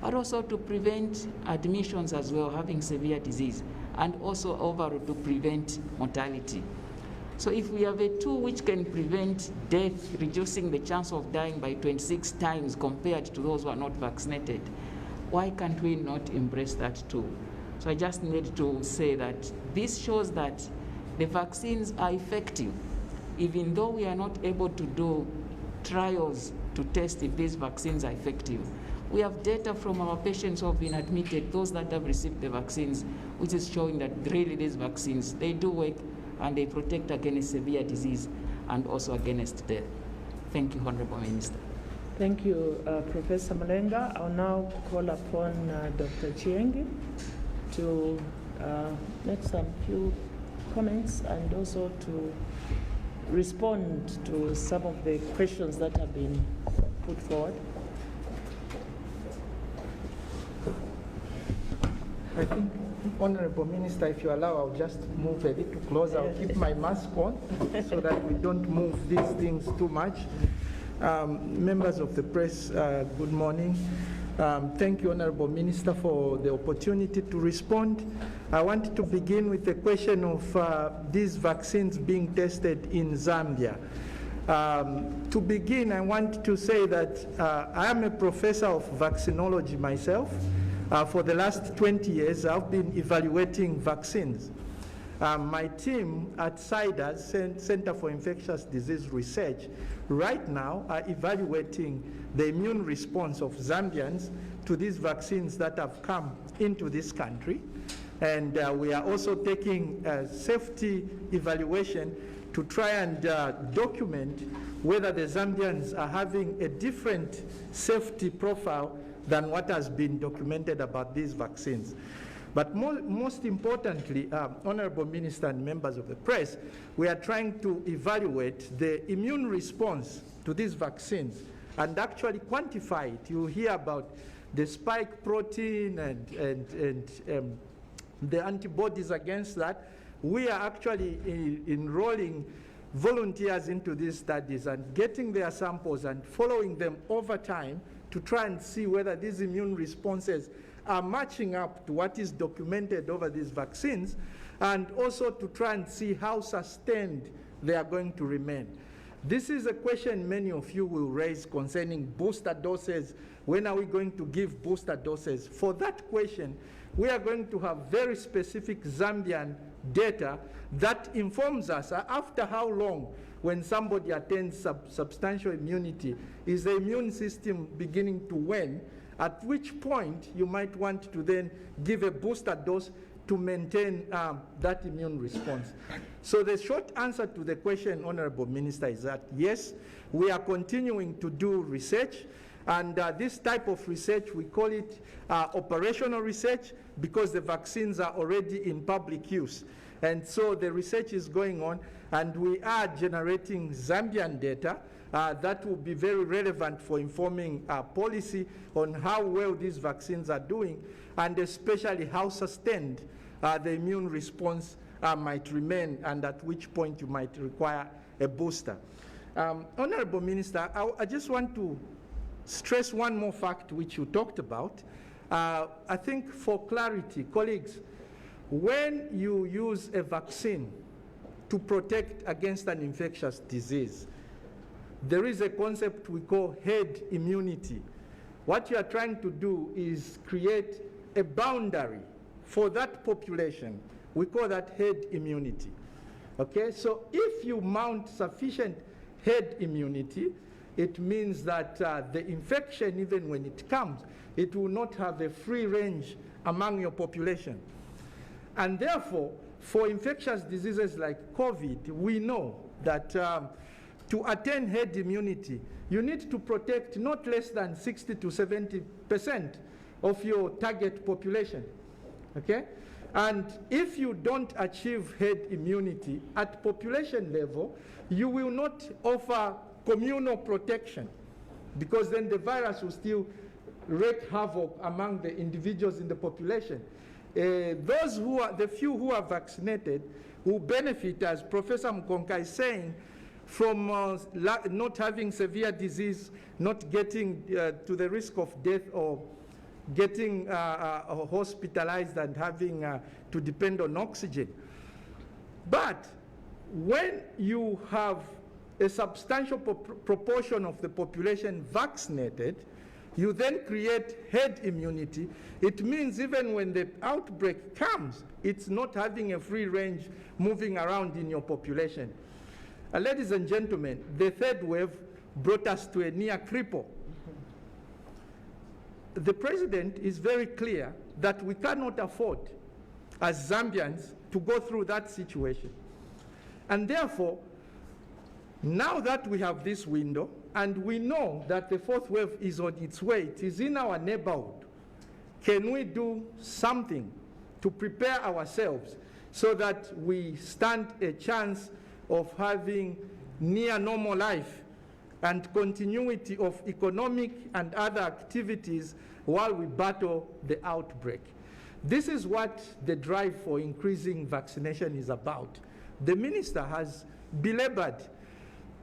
but also to prevent admissions as well, having severe disease, and also overall to prevent mortality. So if we have a tool which can prevent death, reducing the chance of dying by 26 times compared to those who are not vaccinated, why can't we not embrace that tool? So I just need to say that this shows that the vaccines are effective, even though we are not able to do trials to test if these vaccines are effective. We have data from our patients who have been admitted, those that have received the vaccines, which is showing that really these vaccines, they do work and they protect against severe disease. and also against death. Thank you, Honorable Minister. Thank you, Professor Malenga. I'll now call upon Dr. Chiengi to make some few comments and also to respond to some of the questions that have been put forward. I think, Honorable Minister, if you allow, I'll just move a little closer. I'll keep my mask on so that we don't move these things too much. Members of the press, good morning. Thank you, Honorable Minister, for the opportunity to respond. I want to begin with the question of these vaccines being tested in Zambia. To begin, I want to say that I am a professor of vaccinology myself. For the last 20 years, I've been evaluating vaccines. My team at CIDA's Center for Infectious Disease Research right now are evaluating the immune response of Zambians to these vaccines that have come into this country. And we are also taking a safety evaluation to try and document whether the Zambians are having a different safety profile than what has been documented about these vaccines. But most importantly, Honorable Minister and members of the press, we are trying to evaluate the immune response to these vaccines and actually quantify it. You hear about the spike protein and the antibodies against that. We are actually enrolling volunteers into these studies and getting their samples and following them over time to try and see whether these immune responses are matching up to what is documented over these vaccines, and also to try and see how sustained they are going to remain. This is a question many of you will raise concerning booster doses. When are we going to give booster doses? For that question, we are going to have very specific Zambian data that informs us after how long, when somebody attains substantial immunity, is the immune system beginning to wane, at which point you might want to then give a booster dose to maintain that immune response. So the short answer to the question, Honorable Minister, is that yes, we are continuing to do research, and this type of research, we call it operational research, because the vaccines are already in public use. And so the research is going on, and we are generating Zambian data that will be very relevant for informing policy on how well these vaccines are doing, and especially how sustained the immune response might remain, and at which point you might require a booster. Honorable Minister, I just want to stress one more fact which you talked about. I think for clarity, colleagues, when you use a vaccine to protect against an infectious disease, there is a concept we call herd immunity. What you are trying to do is create a boundary for that population. We call that herd immunity. Okay, so if you mount sufficient herd immunity, it means that the infection, even when it comes, it will not have a free range among your population. And therefore, for infectious diseases like COVID, we know that to attain herd immunity, you need to protect not less than 60 to 70% of your target population, okay? And if you don't achieve herd immunity at population level, you will not offer communal protection, because then the virus will still wreak havoc among the individuals in the population. Those who are, the few who are vaccinated, will benefit, as Professor Mkonka is saying, from not having severe disease, not getting to the risk of death, or getting hospitalized and having to depend on oxygen. But when you have a substantial proportion of the population vaccinated, you then create herd immunity. It means even when the outbreak comes, it's not having a free range moving around in your population. Ladies and gentlemen, the third wave brought us to a near cripple. The president is very clear that we cannot afford, as Zambians, to go through that situation. And therefore, Now that we have this window, and we know that the fourth wave is on its way, it is in our neighborhood, can we do something to prepare ourselves so that we stand a chance of having near normal life and continuity of economic and other activities while we battle the outbreak? This is what the drive for increasing vaccination is about. The minister has belabored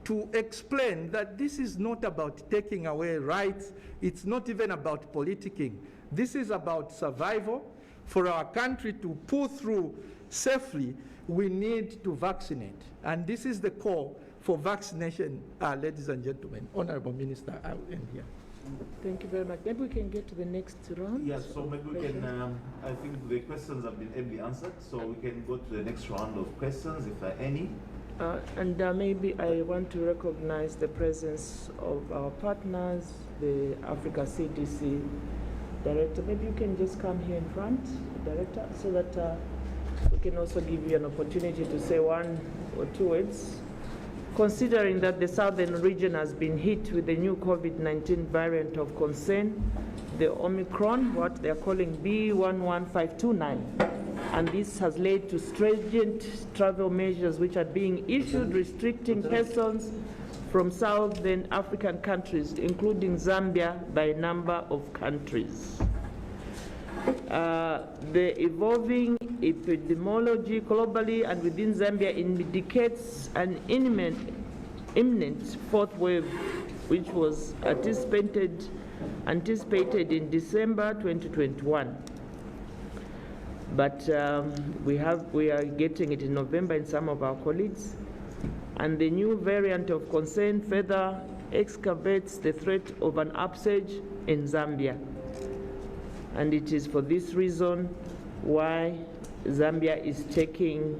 to explain that this is not about taking away rights, it's not even about politicking. This is about survival. For our country to pull through safely, we need to vaccinate. And this is the call for vaccination, ladies and gentlemen. Honorable Minister, I will end here. Thank you very much. Maybe we can get to the next round. Yes, so maybe we can, I think the questions have been ably answered, so we can go to the next round of questions, if there are any. Maybe I want to recognize the presence of our partners, the Africa CDC Director. Maybe you can just come here in front, Director, so that we can also give you an opportunity to say one or two words. Considering that the southern region has been hit with the new COVID-19 variant of concern, the Omicron, what they're calling B11529. And this has led to stringent travel measures which are being issued restricting persons from southern African countries, including Zambia, by a number of countries. The evolving epidemiology globally and within Zambia indicates an imminent fourth wave, which was anticipated in December 2021. But we are getting it in November in some of our colleagues. And the new variant of concern further excavates the threat of an upsurge in Zambia. And it is for this reason why Zambia is taking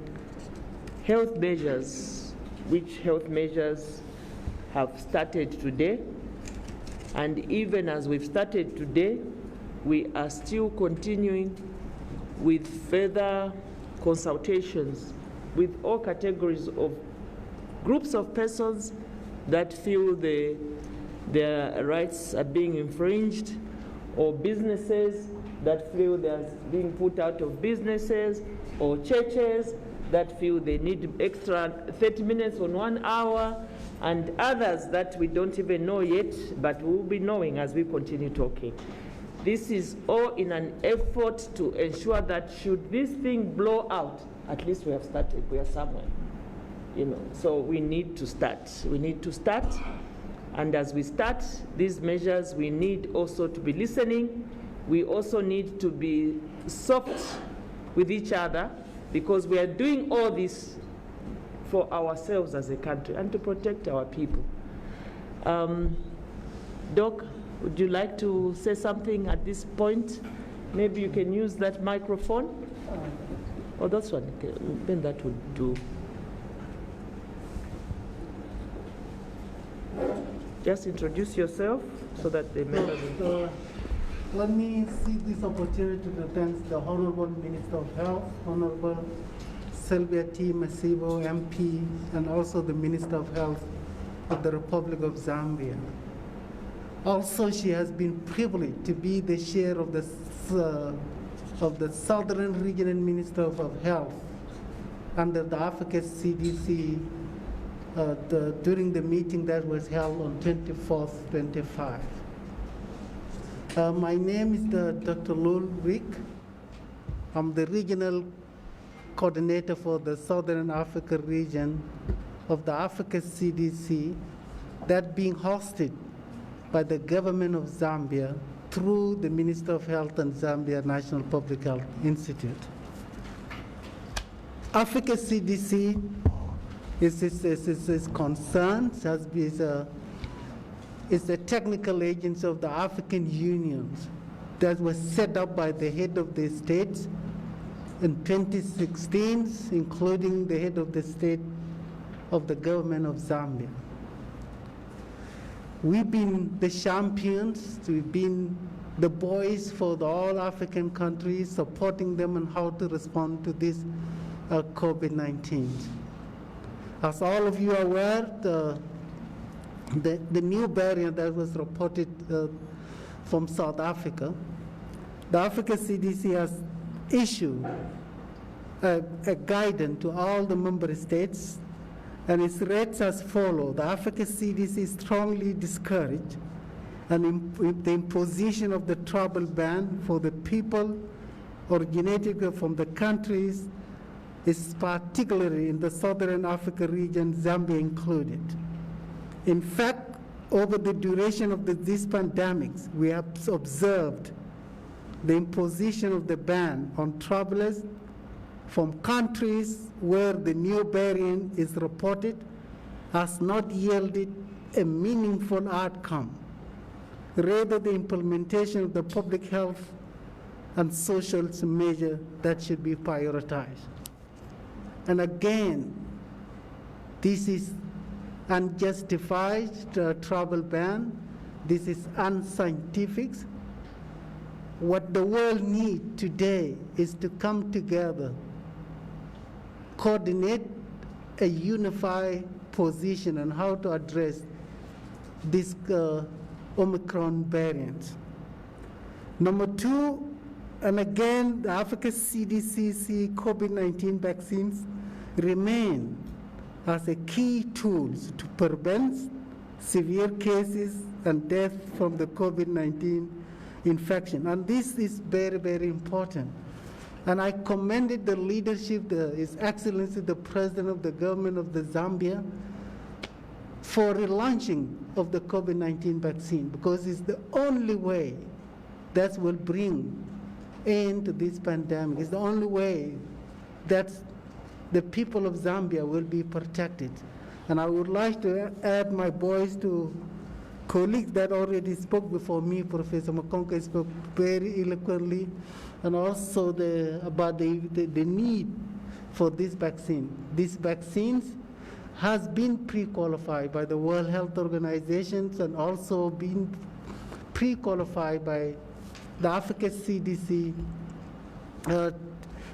health measures, which health measures have started today. And even as we've started today, we are still continuing with further consultations with all categories of groups of persons that feel their rights are being infringed, or businesses that feel they're being put out of businesses, or churches that feel they need extra 30 minutes on 1 hour, and others that we don't even know yet, but we'll be knowing as we continue talking. This is all in an effort to ensure that should this thing blow out, at least we have started, we are somewhere. So we need to start. We need to start. And as we start these measures, we need also to be listening. We also need to be soft with each other, because we are doing all this for ourselves as a country and to protect our people. Doc, would you like to say something at this point? Maybe you can use that microphone. Oh, that's one. Then that would do. Just introduce yourself so that the members will. Let me seize this opportunity to thank the Honorable Minister of Health, Honorable Sylvia Masebo, MP, and also the Minister of Health of the Republic of Zambia. Also, she has been privileged to be the chair of the Southern Regional Minister of Health under the Africa CDC during the meeting that was held on 24th, 25. My name is Dr. Lul Rick. I'm the regional coordinator for the Southern Africa region of the Africa CDC, that being hosted by the government of Zambia through the Minister of Health and Zambia National Public Health Institute. Africa CDC is concerned, is the technical agency of the African Union that was set up by the head of the state in 2016, including the head of the state of the government of Zambia. We've been the champions, we've been the voice for the all African countries, supporting them on how to respond to this COVID-19. As all of you are aware, the new variant that was reported from South Africa, the Africa CDC has issued a guidance to all the member states, and it's read as follows. The Africa CDC strongly discouraged the imposition of the travel ban for the people originating from the countries, is particularly in the Southern Africa region, Zambia included. In fact, over the duration of this pandemic, we have observed the imposition of the ban on travelers from countries where the new variant is reported has not yielded a meaningful outcome. Rather, the implementation of the public health and social measure that should be prioritized. And again, this is unjustified travel ban. This is unscientific. What the world needs today is to come together, coordinate a unified position on how to address this Omicron variant. Number two, and again, the Africa CDC COVID-19 vaccines remain as a key tool to prevent severe cases and death from the COVID-19 infection. And this is very, very important. And I commended the leadership, His Excellency, the President of the government of the Zambia, for relaunching of the COVID-19 vaccine, because it's the only way that will bring end to this pandemic. It's the only way that the people of Zambia will be protected. And I would like to add my voice to colleagues that already spoke before me. Professor Makonka spoke very eloquently, and also about the need for this vaccine. These vaccines has been pre-qualified by the World Health Organization and also been pre-qualified by the Africa CDC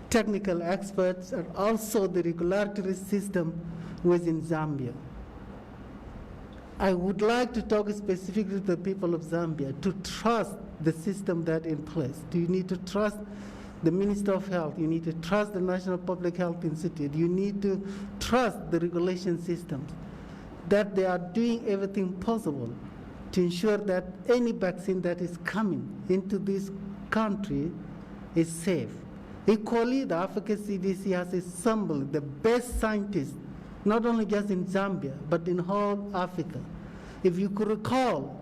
technical experts, and also the regulatory system within Zambia. I would like to talk specifically to the people of Zambia to trust the system that in place. You need to trust the Minister of Health. You need to trust the National Public Health Institute. You need to trust the regulation systems, that they are doing everything possible to ensure that any vaccine that is coming into this country is safe. Equally, the Africa CDC has assembled the best scientists, not only just in Zambia, but in whole Africa. If you could recall,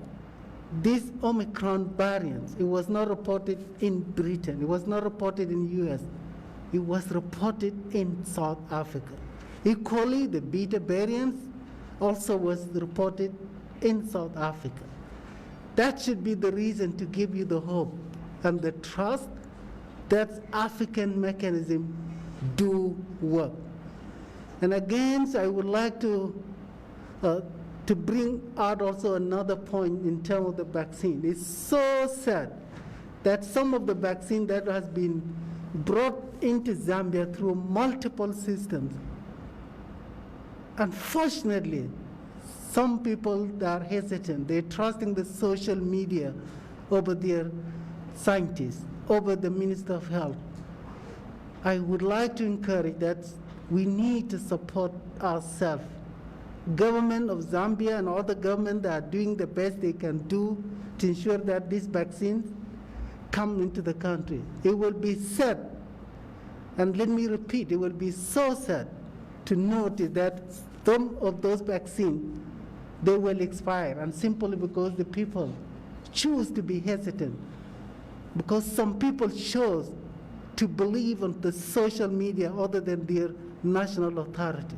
this Omicron variant, it was not reported in Britain, it was not reported in the US, it was reported in South Africa. Equally, the Beta variant also was reported in South Africa. That should be the reason to give you the hope and the trust that African mechanisms do work. And again, I would like to bring out also another point in terms of the vaccine. It's so sad that some of the vaccine that has been brought into Zambia through multiple systems, unfortunately, some people are hesitant. They're trusting the social media over their scientists, over the Minister of Health. I would like to encourage that we need to support ourselves. Government of Zambia and other governments are doing the best they can do to ensure that these vaccines come into the country. It will be sad, and let me repeat, it will be so sad to notice that some of those vaccines, they will expire, and simply because the people choose to be hesitant, because some people chose to believe on the social media other than their national authority.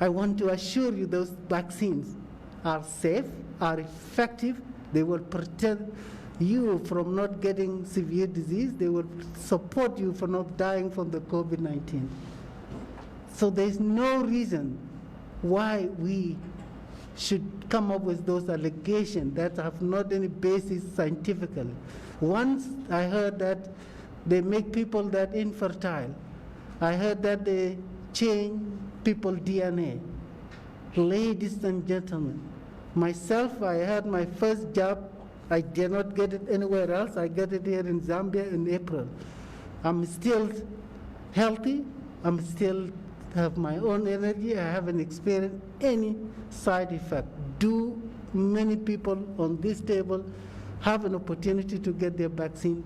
I want to assure you those vaccines are safe, are effective. They will protect you from not getting severe disease. They will support you from not dying from the COVID-19. So there's no reason why we should come up with those allegations that have not any basis scientifically. Once I heard that they make people that infertile. I heard that they change people's DNA. Ladies and gentlemen, myself, I had my first job. I did not get it anywhere else. I got it here in Zambia in April. I'm still healthy. I'm still have my own energy. I haven't experienced any side effect. Do many people on this table have an opportunity to get their vaccine?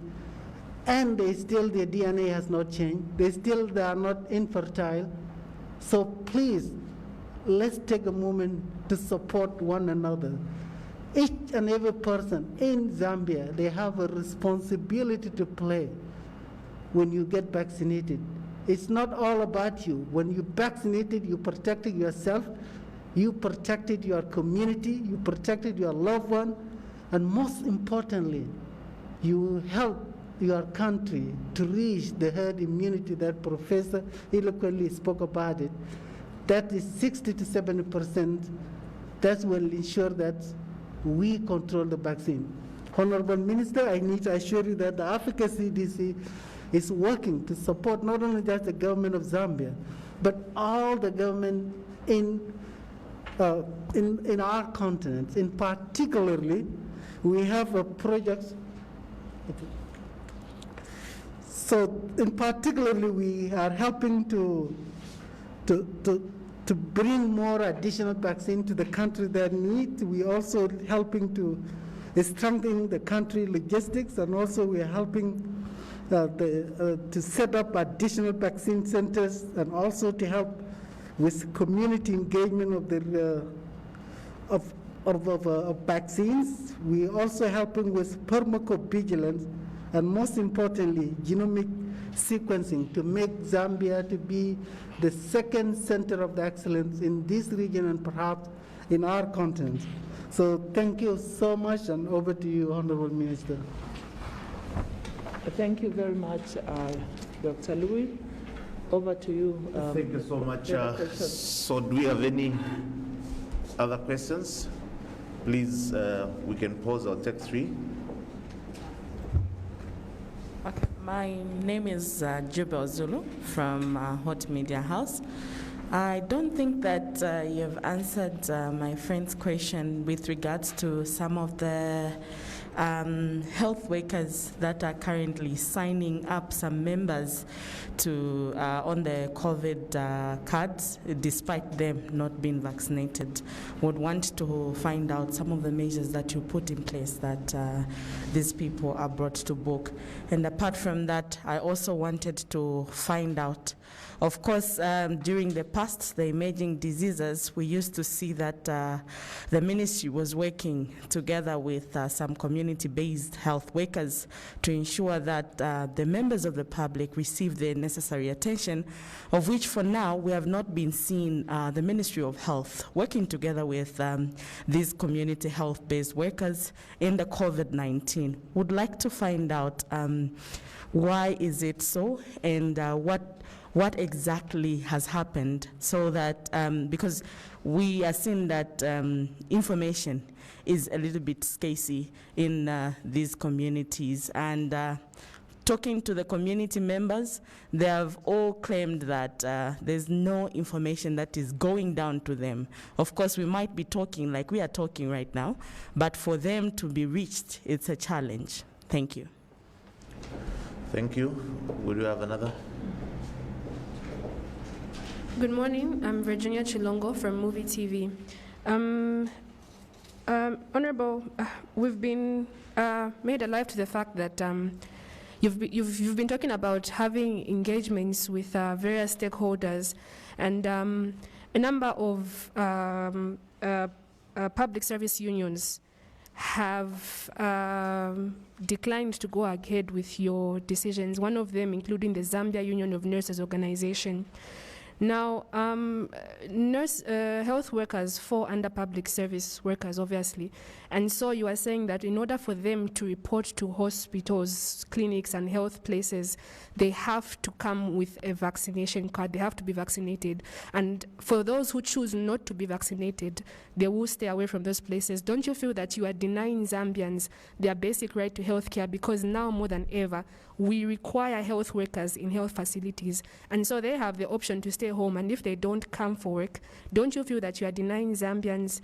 And their DNA has not changed. They are not infertile. So please, let's take a moment to support one another. Each and every person in Zambia, they have a responsibility to play when you get vaccinated. It's not all about you. When you vaccinated, you protected yourself, you protected your community, you protected your loved one, and most importantly, you help your country to reach the herd immunity that Professor eloquently spoke about it. That is 60 to 70%. That will ensure that we control the vaccine. Honorable Minister, I need to assure you that the Africa CDC is working to support not only just the government of Zambia, but all the government in our continent. In particularly, we have a project. So, in particularly, we are helping to bring more additional vaccine to the country that need. We also helping to strengthen the country logistics, and also we are helping to set up additional vaccine centers, and also to help with community engagement of vaccines. We are also helping with pharmacovigilance, and most importantly, genomic sequencing to make Zambia to be the second center of excellence in this region and perhaps in our continent. So thank you so much, and over to you, Honorable Minister. Thank you very much, Dr. Louis. Over to you. Thank you so much. So do we have any other questions? Please, we can pause or take 3. Okay. My name is Jubel Zulu from Hot Media House. I don't think that you've answered my friend's question with regards to some of the health workers that are currently signing up some members to on the COVID cards, despite them not being vaccinated. Would want to find out some of the measures that you put in place that these people are brought to book. And apart from that, I also wanted to find out, of course, during the past, the emerging diseases, we used to see that the ministry was working together with some community-based health workers to ensure that the members of the public receive the necessary attention, of which for now we have not been seeing the Ministry of Health working together with these community health-based workers in the COVID-19. Would like to find out why is it so, and what exactly has happened, so that, because we are seeing that information is a little bit scarcey in these communities. And talking to the community members, they have all claimed that there's no information that is going down to them. Of course, we might be talking like we are talking right now, but for them to be reached, it's a challenge. Thank you. Thank you. Will you have another? Good morning. I'm Virginia Chilongo from Movie TV. Honorable, we've been made alive to the fact that you've been talking about having engagements with various stakeholders, and a number of public service unions have declined to go ahead with your decisions, one of them including the Zambia Union of Nurses Organization. Now, health workers fall under public service workers, obviously. And so you are saying that in order for them to report to hospitals, clinics, and health places, they have to come with a vaccination card. They have to be vaccinated. And for those who choose not to be vaccinated, they will stay away from those places. Don't you feel that you are denying Zambians their basic right to health care? Because now more than ever, we require health workers in health facilities. And so they have the option to stay stay home and if they don't come for work, don't you feel that you are denying Zambians,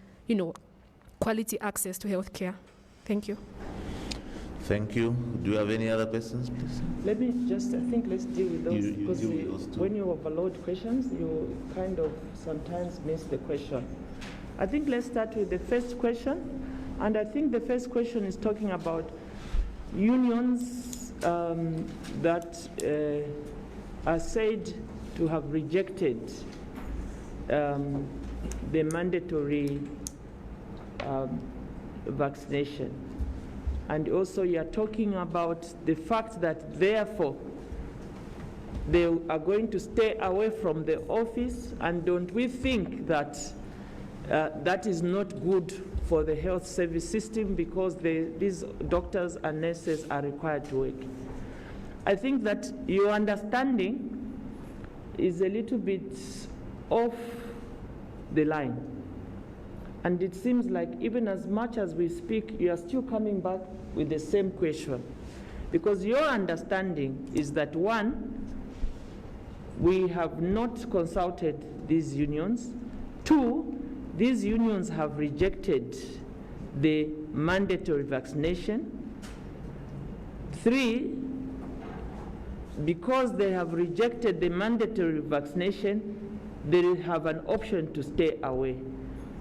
quality access to health care? Thank you. Thank you. Do you have any other questions, please? Let me just, I think let's deal with those, because when you overload questions, you kind of sometimes miss the question. I think let's start with the first question. And I think the first question is talking about unions that are said to have rejected the mandatory vaccination. And also you are talking about the fact that therefore they are going to stay away from the office, and don't we think that that is not good for the health service system, because these doctors and nurses are required to work? I think that your understanding is a little bit off the line. And it seems like even as much as we speak, you are still coming back with the same question. Because your understanding is that, one, we have not consulted these unions. Two, these unions have rejected the mandatory vaccination. Three, because they have rejected the mandatory vaccination, they have an option to stay away.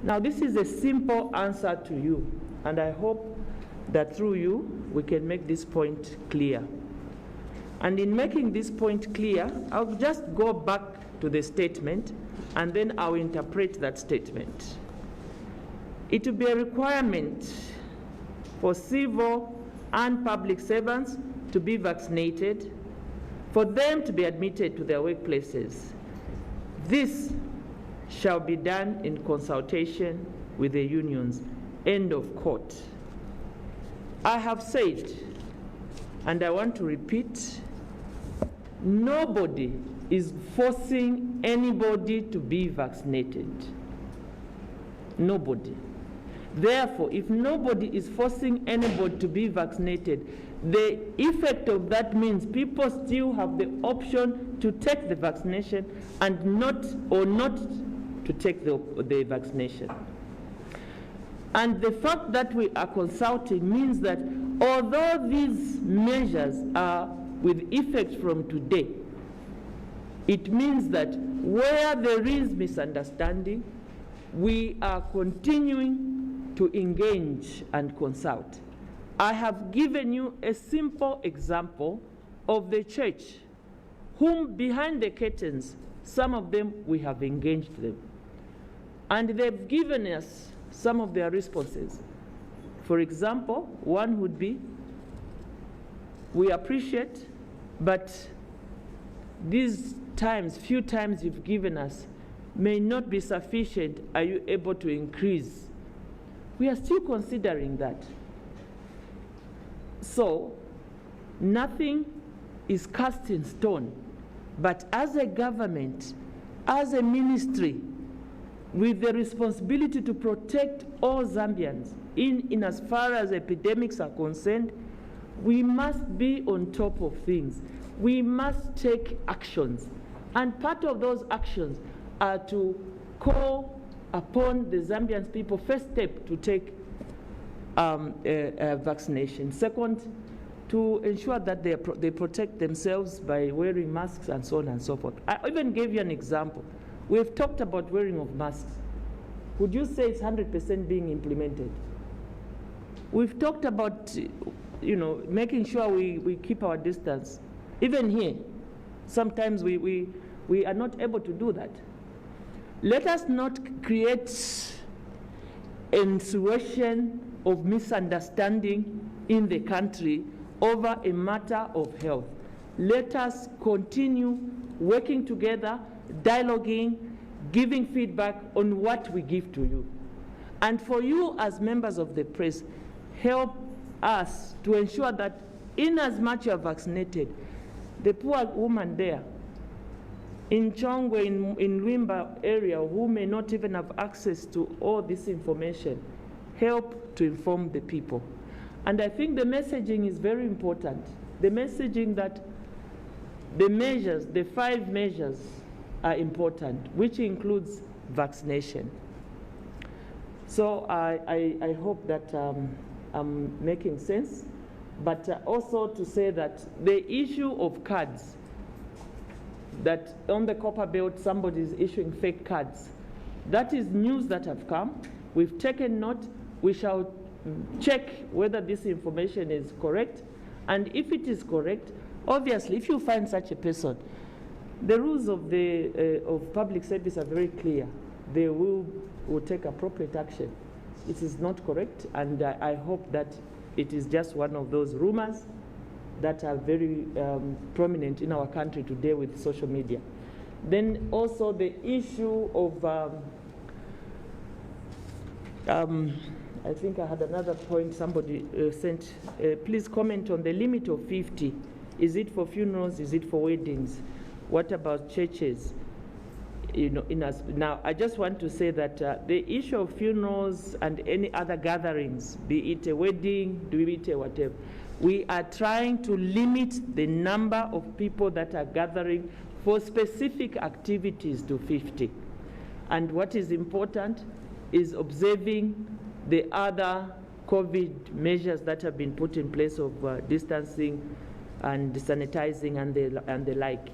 Now, this is a simple answer to you, and I hope that through you, we can make this point clear. And in making this point clear, I'll just go back to the statement, and then I'll interpret that statement. It will be a requirement for civil and public servants to be vaccinated, for them to be admitted to their workplaces. This shall be done in consultation with the unions. End of quote. I have said, and I want to repeat, nobody is forcing anybody to be vaccinated. Nobody. Therefore, if nobody is forcing anybody to be vaccinated, the effect of that means people still have the option to take the vaccination and not to take the vaccination. And the fact that we are consulting means that although these measures are with effect from today, it means that where there is misunderstanding, we are continuing to engage and consult. I have given you a simple example of the church, whom behind the curtains, some of them we have engaged them. And they've given us some of their responses. For example, one would be, we appreciate, but these few times you've given us may not be sufficient. Are you able to increase? We are still considering that. So, nothing is cast in stone. But as a government, as a ministry, with the responsibility to protect all Zambians, in as far as epidemics are concerned, we must be on top of things. We must take actions. And part of those actions are to call upon the Zambian people, first step, to take vaccination. Second, to ensure that they protect themselves by wearing masks and so on and so forth. I even gave you an example. We've talked about wearing of masks. Would you say it's 100% being implemented? We've talked about, making sure we keep our distance. Even here, sometimes we are not able to do that. Let us not create a situation of misunderstanding in the country over a matter of health. Let us continue working together, dialoguing, giving feedback on what we give to you. And for you as members of the press, help us to ensure that in as much you are vaccinated, the poor woman there in Chongwe, in Luimba area, who may not even have access to all this information, help to inform the people. And I think the messaging is very important. The messaging that the measures, the 5 measures are important, which includes vaccination. So I hope that I'm making sense, but also to say that the issue of cards, that on the copper belt somebody is issuing fake cards, that is news that have come. We've taken note. We shall check whether this information is correct, and if it is correct, obviously if you find such a person, the rules of public service are very clear. They will take appropriate action. It is not correct, and I hope that it is just one of those rumors that are very prominent in our country today with social media. Then also the issue of, I think I had another point somebody sent. Please comment on the limit of 50. Is it for funerals? Is it for weddings? What about churches? You know, now I just want to say that the issue of funerals and any other gatherings, be it a wedding, be it a whatever, we are trying to limit the number of people that are gathering for specific activities to 50. And what is important is observing the other COVID measures that have been put in place of distancing and sanitizing and the like.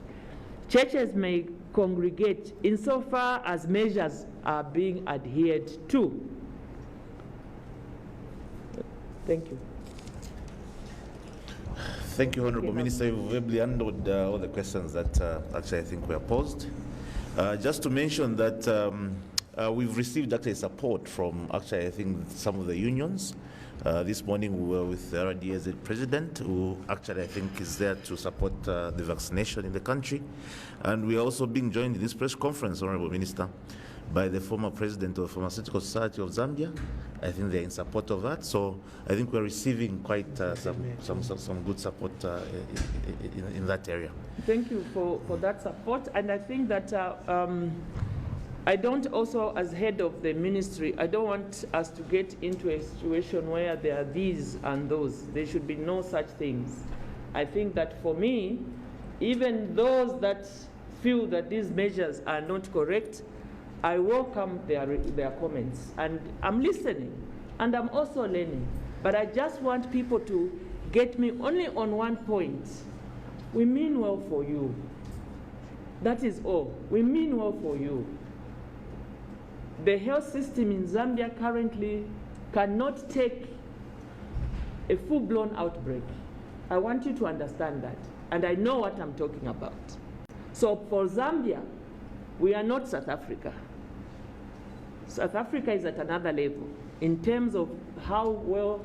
Churches may congregate insofar as measures are being adhered to. Thank you. Thank you, Honourable Minister. You've ably handled all the questions that actually I think were posed. Just to mention that we've received actually support from actually I think some of the unions. This morning we were with the RDAZ president, who actually I think is there to support the vaccination in the country. And we are also being joined in this press conference, Honourable Minister, by the former president of the Pharmaceutical Society of Zambia. I think they're in support of that. So I think we're receiving quite some good support in that area. Thank you for that support. And I think that I don't also, as head of the ministry, I don't want us to get into a situation where there are these and those. There should be no such things. I think that for me, even those that feel that these measures are not correct, I welcome their comments. And I'm listening, and I'm also learning. But I just want people to get me only on one point. We mean well for you. That is all. We mean well for you. The health system in Zambia currently cannot take a full-blown outbreak. I want you to understand that, and I know what I'm talking about. So for Zambia, we are not South Africa. South Africa is at another level in terms of how well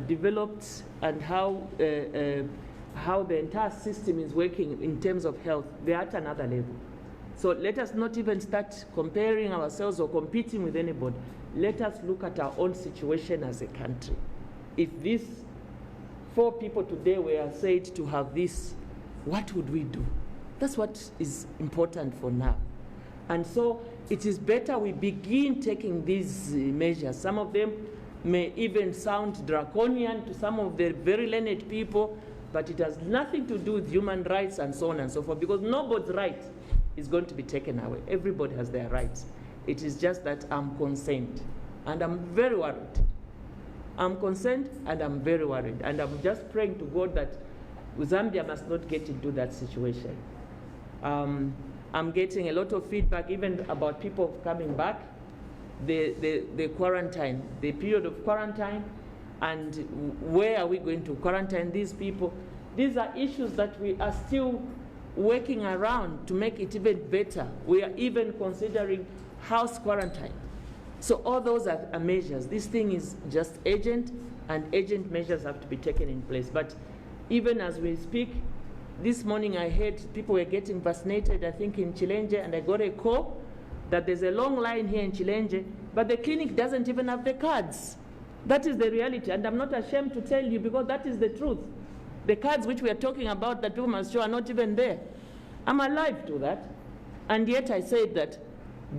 developed and how the entire system is working in terms of health. They're at another level. So let us not even start comparing ourselves or competing with anybody. Let us look at our own situation as a country. If these 4 people today were said to have this, what would we do? That's what is important for now. And so it is better we begin taking these measures. Some of them may even sound draconian to some of the very learned people, but it has nothing to do with human rights and so on and so forth, because nobody's right is going to be taken away. Everybody has their rights. It is just that I'm concerned, and I'm very worried. I'm concerned, and I'm very worried, and I'm just praying to God that Zambia must not get into that situation. I'm getting a lot of feedback even about people coming back, the quarantine, the period of quarantine, and where are we going to quarantine these people? These are issues that we are still working around to make it even better. We are even considering house quarantine. So all those are measures. This thing is just urgent, and urgent measures have to be taken in place. But even as we speak, this morning I heard people were getting vaccinated, I think in Chilenge, and I got a call that there's a long line here in Chilenge, but the clinic doesn't even have the cards. That is the reality, and I'm not ashamed to tell you, because that is the truth. The cards which we are talking about that people must show are not even there. I'm alive to that, and yet I said that,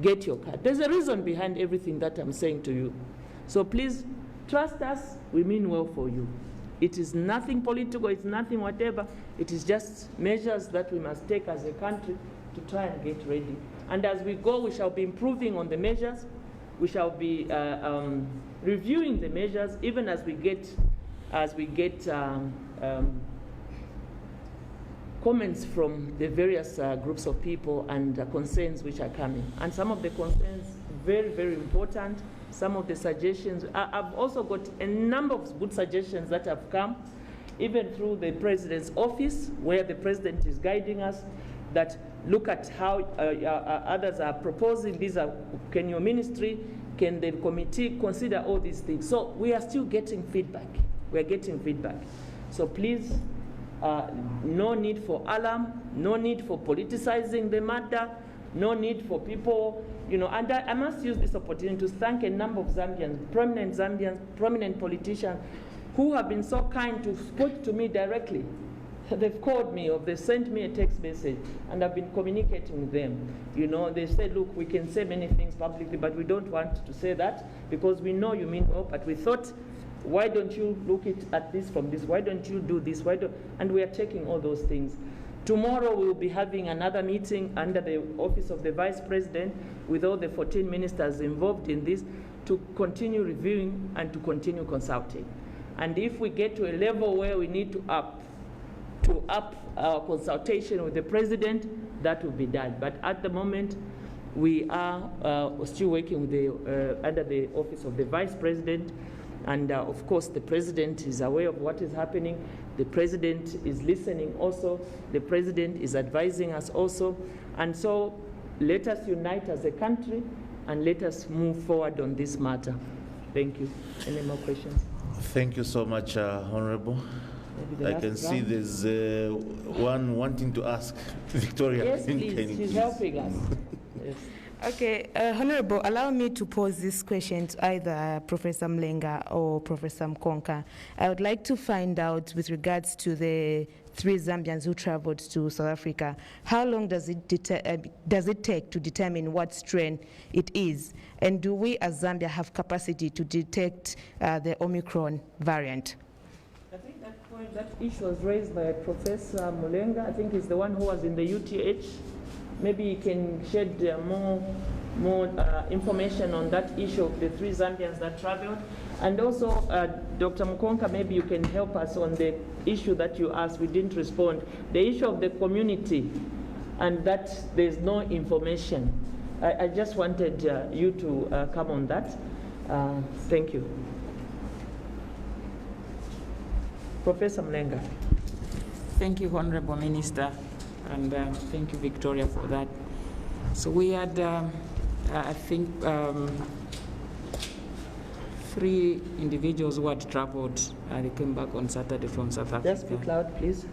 get your card. There's a reason behind everything that I'm saying to you. So please, trust us, we mean well for you. It is nothing political, it's nothing whatever. It is just measures that we must take as a country to try and get ready. And as we go, we shall be improving on the measures. We shall be reviewing the measures even as we get comments from the various groups of people and concerns which are coming. And some of the concerns, very, very important. Some of the suggestions, I've also got a number of good suggestions that have come, even through the President's office, where the President is guiding us, that look at how others are proposing. These are, can your ministry, can the committee consider all these things? So we are still getting feedback. We're getting feedback. So please, no need for alarm, no need for politicizing the matter, no need for people, you know, and I must use this opportunity to thank a number of Zambians, prominent politicians, who have been so kind to speak to me directly. They've called me or they sent me a text message, and I've been communicating with them. You know, they said, look, we can say many things publicly, but we don't want to say that because we know you mean well, but we thought, why don't you look at this from this? Why don't you do this? And we are taking all those things. Tomorrow we will be having another meeting under the Office of the Vice President with all the 14 ministers involved in this to continue reviewing and to continue consulting. And if we get to a level where we need to up our consultation with the President, that will be done. But at the moment, we are still working with the, under the Office of the Vice President. And of course, the President is aware of what is happening. The President is listening also. The President is advising us also. And so let us unite as a country and let us move forward on this matter. Thank you. Any more questions? Thank you so much, Honorable. I can see there's one wanting to ask. Victoria. Yes, please. She's helping us. Yes. Okay, Honorable, allow me to pose this question to either Professor Mlenga or Professor Mkonka. I would like to find out, with regards to the 3 Zambians who traveled to South Africa, how long does it take to determine what strain it is? And do we as Zambia have capacity to detect the Omicron variant? I think that point, that issue was raised by Professor Mulenga. I think he's the one who was in the UTH. Maybe you can shed more information on that issue of the 3 Zambians that traveled. And also, Dr. Mkonka, maybe you can help us on the issue that you asked, we didn't respond. The issue of the community and that there's no information. I just wanted you to come on that. Thank you. Professor Mlenga. Thank you, Honorable Minister. And thank you, Victoria, for that. So we had, I think, 3 individuals who had traveled. They came back on Saturday from South Africa. Just speak loud, please.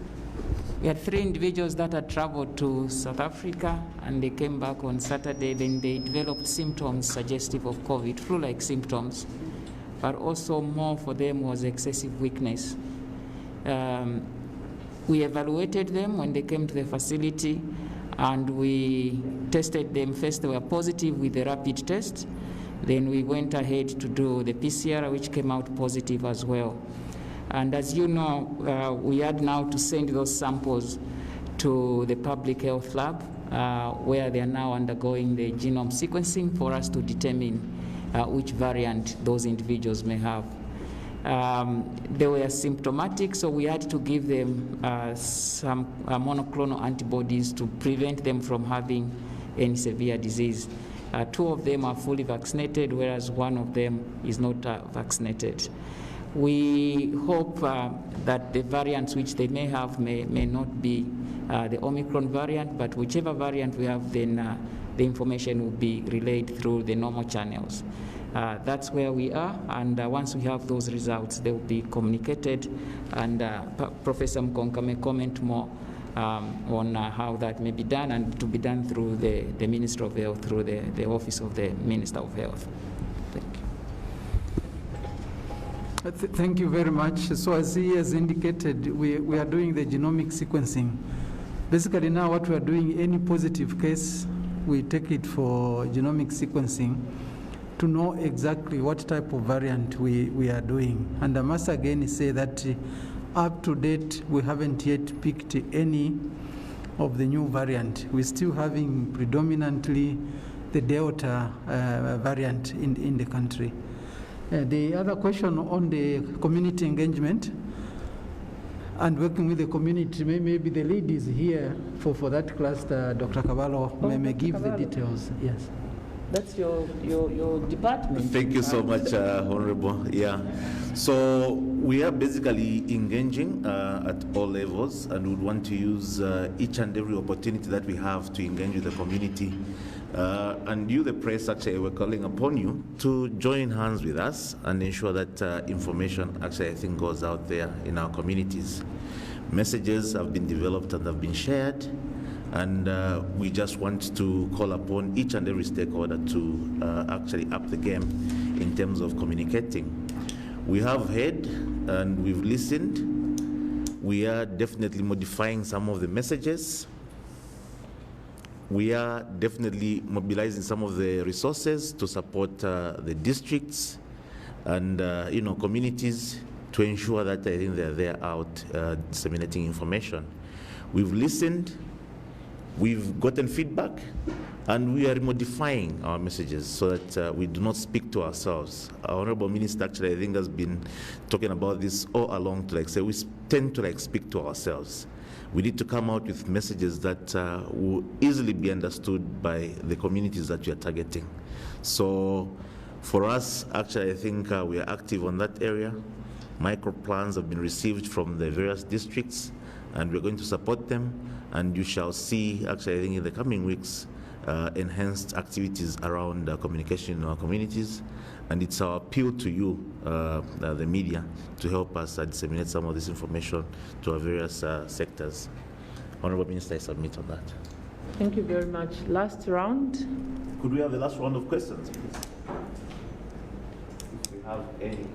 We had 3 individuals that had traveled to South Africa, and they came back on Saturday. Then they developed symptoms suggestive of COVID, flu-like symptoms, but also more for them was excessive weakness. We evaluated them when they came to the facility, and we tested them. First, they were positive with the rapid test. Then we went ahead to do the PCR, which came out positive as well. And as you know, we had now to send those samples to the public health lab, where they are now undergoing the genome sequencing for us to determine which variant those individuals may have. They were symptomatic, so we had to give them some monoclonal antibodies to prevent them from having any severe disease. 2 of them are fully vaccinated, whereas 1 of them is not vaccinated. We hope that the variants which they may have may not be the Omicron variant, but whichever variant we have, then the information will be relayed through the normal channels. That's where we are, and once we have those results, they will be communicated, and Professor Mkonka may comment more on how that may be done, and to be done through the Minister of Health, through the Office of the Minister of Health. Thank you. Thank you very much. So as he has indicated, we are doing the genomic sequencing. Basically now what we are doing, any positive case, we take it for genomic sequencing to know exactly what type of variant we are doing. And I must again say that up to date, we haven't yet picked any of the new variant. We're still having predominantly the Delta variant in the country. The other question on the community engagement and working with the community, maybe the lead is here for that cluster. Dr. Cavallo may give the details. Yes. That's your department. Thank you so much, Honorable. Yeah. So we are basically engaging at all levels, and we want to use each and every opportunity that we have to engage with the community. And you, the press, actually, we're calling upon you to join hands with us and ensure that information actually, I think, goes out there in our communities. Messages have been developed and have been shared, and we just want to call upon each and every stakeholder to actually up the game in terms of communicating. We have heard and we've listened. We are definitely modifying some of the messages. We are definitely mobilizing some of the resources to support the districts and communities to ensure that I think they're out disseminating information. We've listened, we've gotten feedback, and we are modifying our messages so that we do not speak to ourselves. Our Honorable Minister actually, I think, has been talking about this all along to say we tend to speak to ourselves. We need to come out with messages that will easily be understood by the communities that we are targeting. So for us, actually, I think we are active on that area. Micro plans have been received from the various districts, and we're going to support them. And you shall see, actually, I think in the coming weeks, enhanced activities around communication in our communities. And it's our appeal to you, the media, to help us disseminate some of this information to our various sectors. Honorable Minister, I submit on that. Thank you very much. Last round. Could we have the last round of questions, please? If we have any.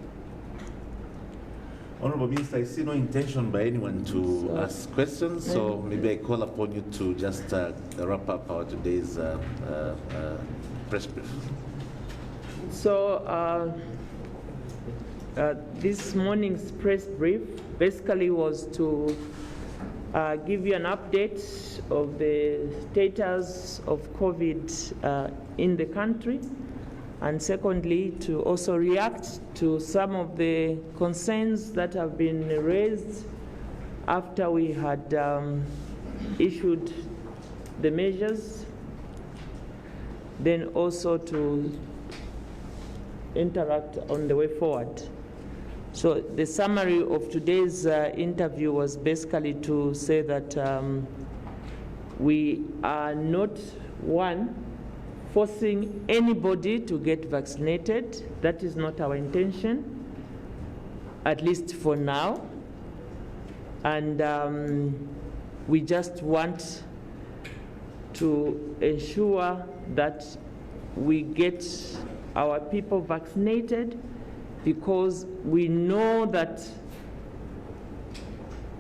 Honorable Minister, I see no intention by anyone to ask questions, so maybe I call upon you to just wrap up our today's press brief. So this morning's press brief basically was to give you an update of the status of COVID in the country, and secondly, to also react to some of the concerns that have been raised after we had issued the measures, then also to interact on the way forward. So the summary of today's interview was basically to say that we are not, one, forcing anybody to get vaccinated. That is not our intention, at least for now. And we just want to ensure that we get our people vaccinated, because we know that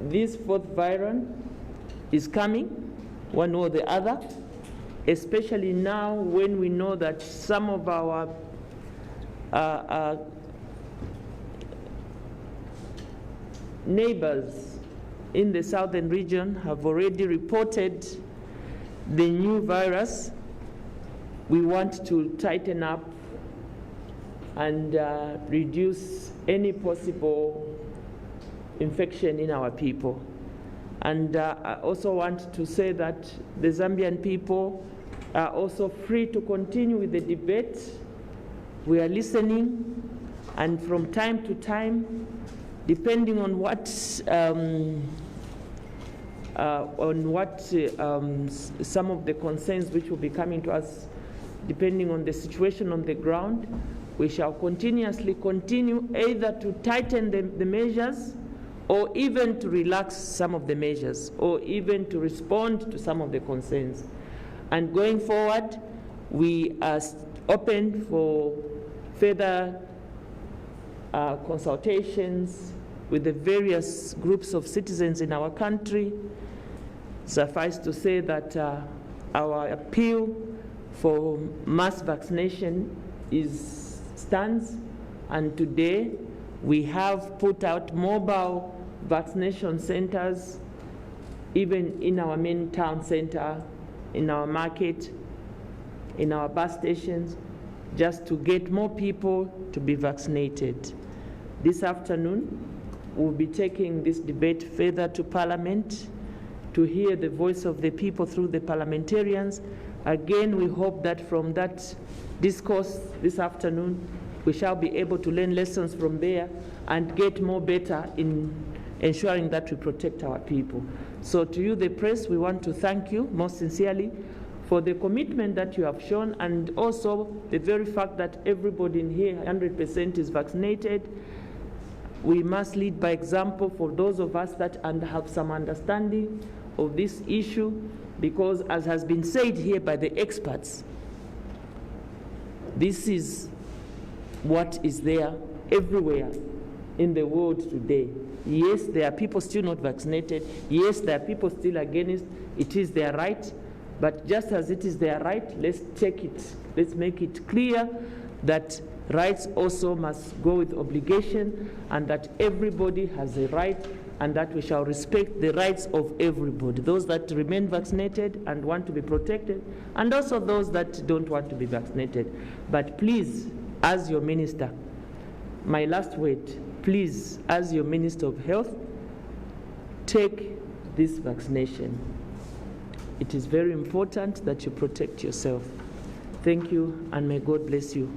this fourth variant is coming, one or the other, especially now when we know that some of our neighbors in the southern region have already reported the new virus. We want to tighten up and reduce any possible infection in our people. And I also want to say that the Zambian people are also free to continue with the debate. We are listening, and from time to time, depending on what some of the concerns which will be coming to us, depending on the situation on the ground, we shall continuously continue either to tighten the measures, or even to relax some of the measures, or even to respond to some of the concerns. And going forward, we are open for further consultations with the various groups of citizens in our country. Suffice to say that our appeal for mass vaccination stands, and today we have put out mobile vaccination centers even in our main town center, in our market, in our bus stations, just to get more people to be vaccinated. This afternoon, we'll be taking this debate further to Parliament to hear the voice of the people through the parliamentarians. Again, we hope that from that discourse this afternoon, we shall be able to learn lessons from there and get more better in ensuring that we protect our people. So to you, the press, we want to thank you most sincerely for the commitment that you have shown, and also the very fact that everybody in here 100% is vaccinated. We must lead by example for those of us that have some understanding of this issue, because as has been said here by the experts, this is what is there everywhere in the world today. Yes, there are people still not vaccinated. Yes, there are people still against. It is their right. But just as it is their right, let's take it. Let's make it clear that rights also must go with obligation, and that everybody has a right, and that we shall respect the rights of everybody, those that remain vaccinated and want to be protected, and also those that don't want to be vaccinated. But please, as your minister, my last word, please, as your Minister of Health, take this vaccination. It is very important that you protect yourself. Thank you, and may God bless you.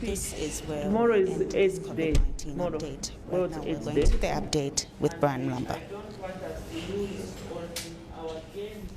This is where tomorrow is the 8th day. Tomorrow. Update. World Right now AIDS we're Day. going to the update with Brian Lumber. I don't want us to lose on our game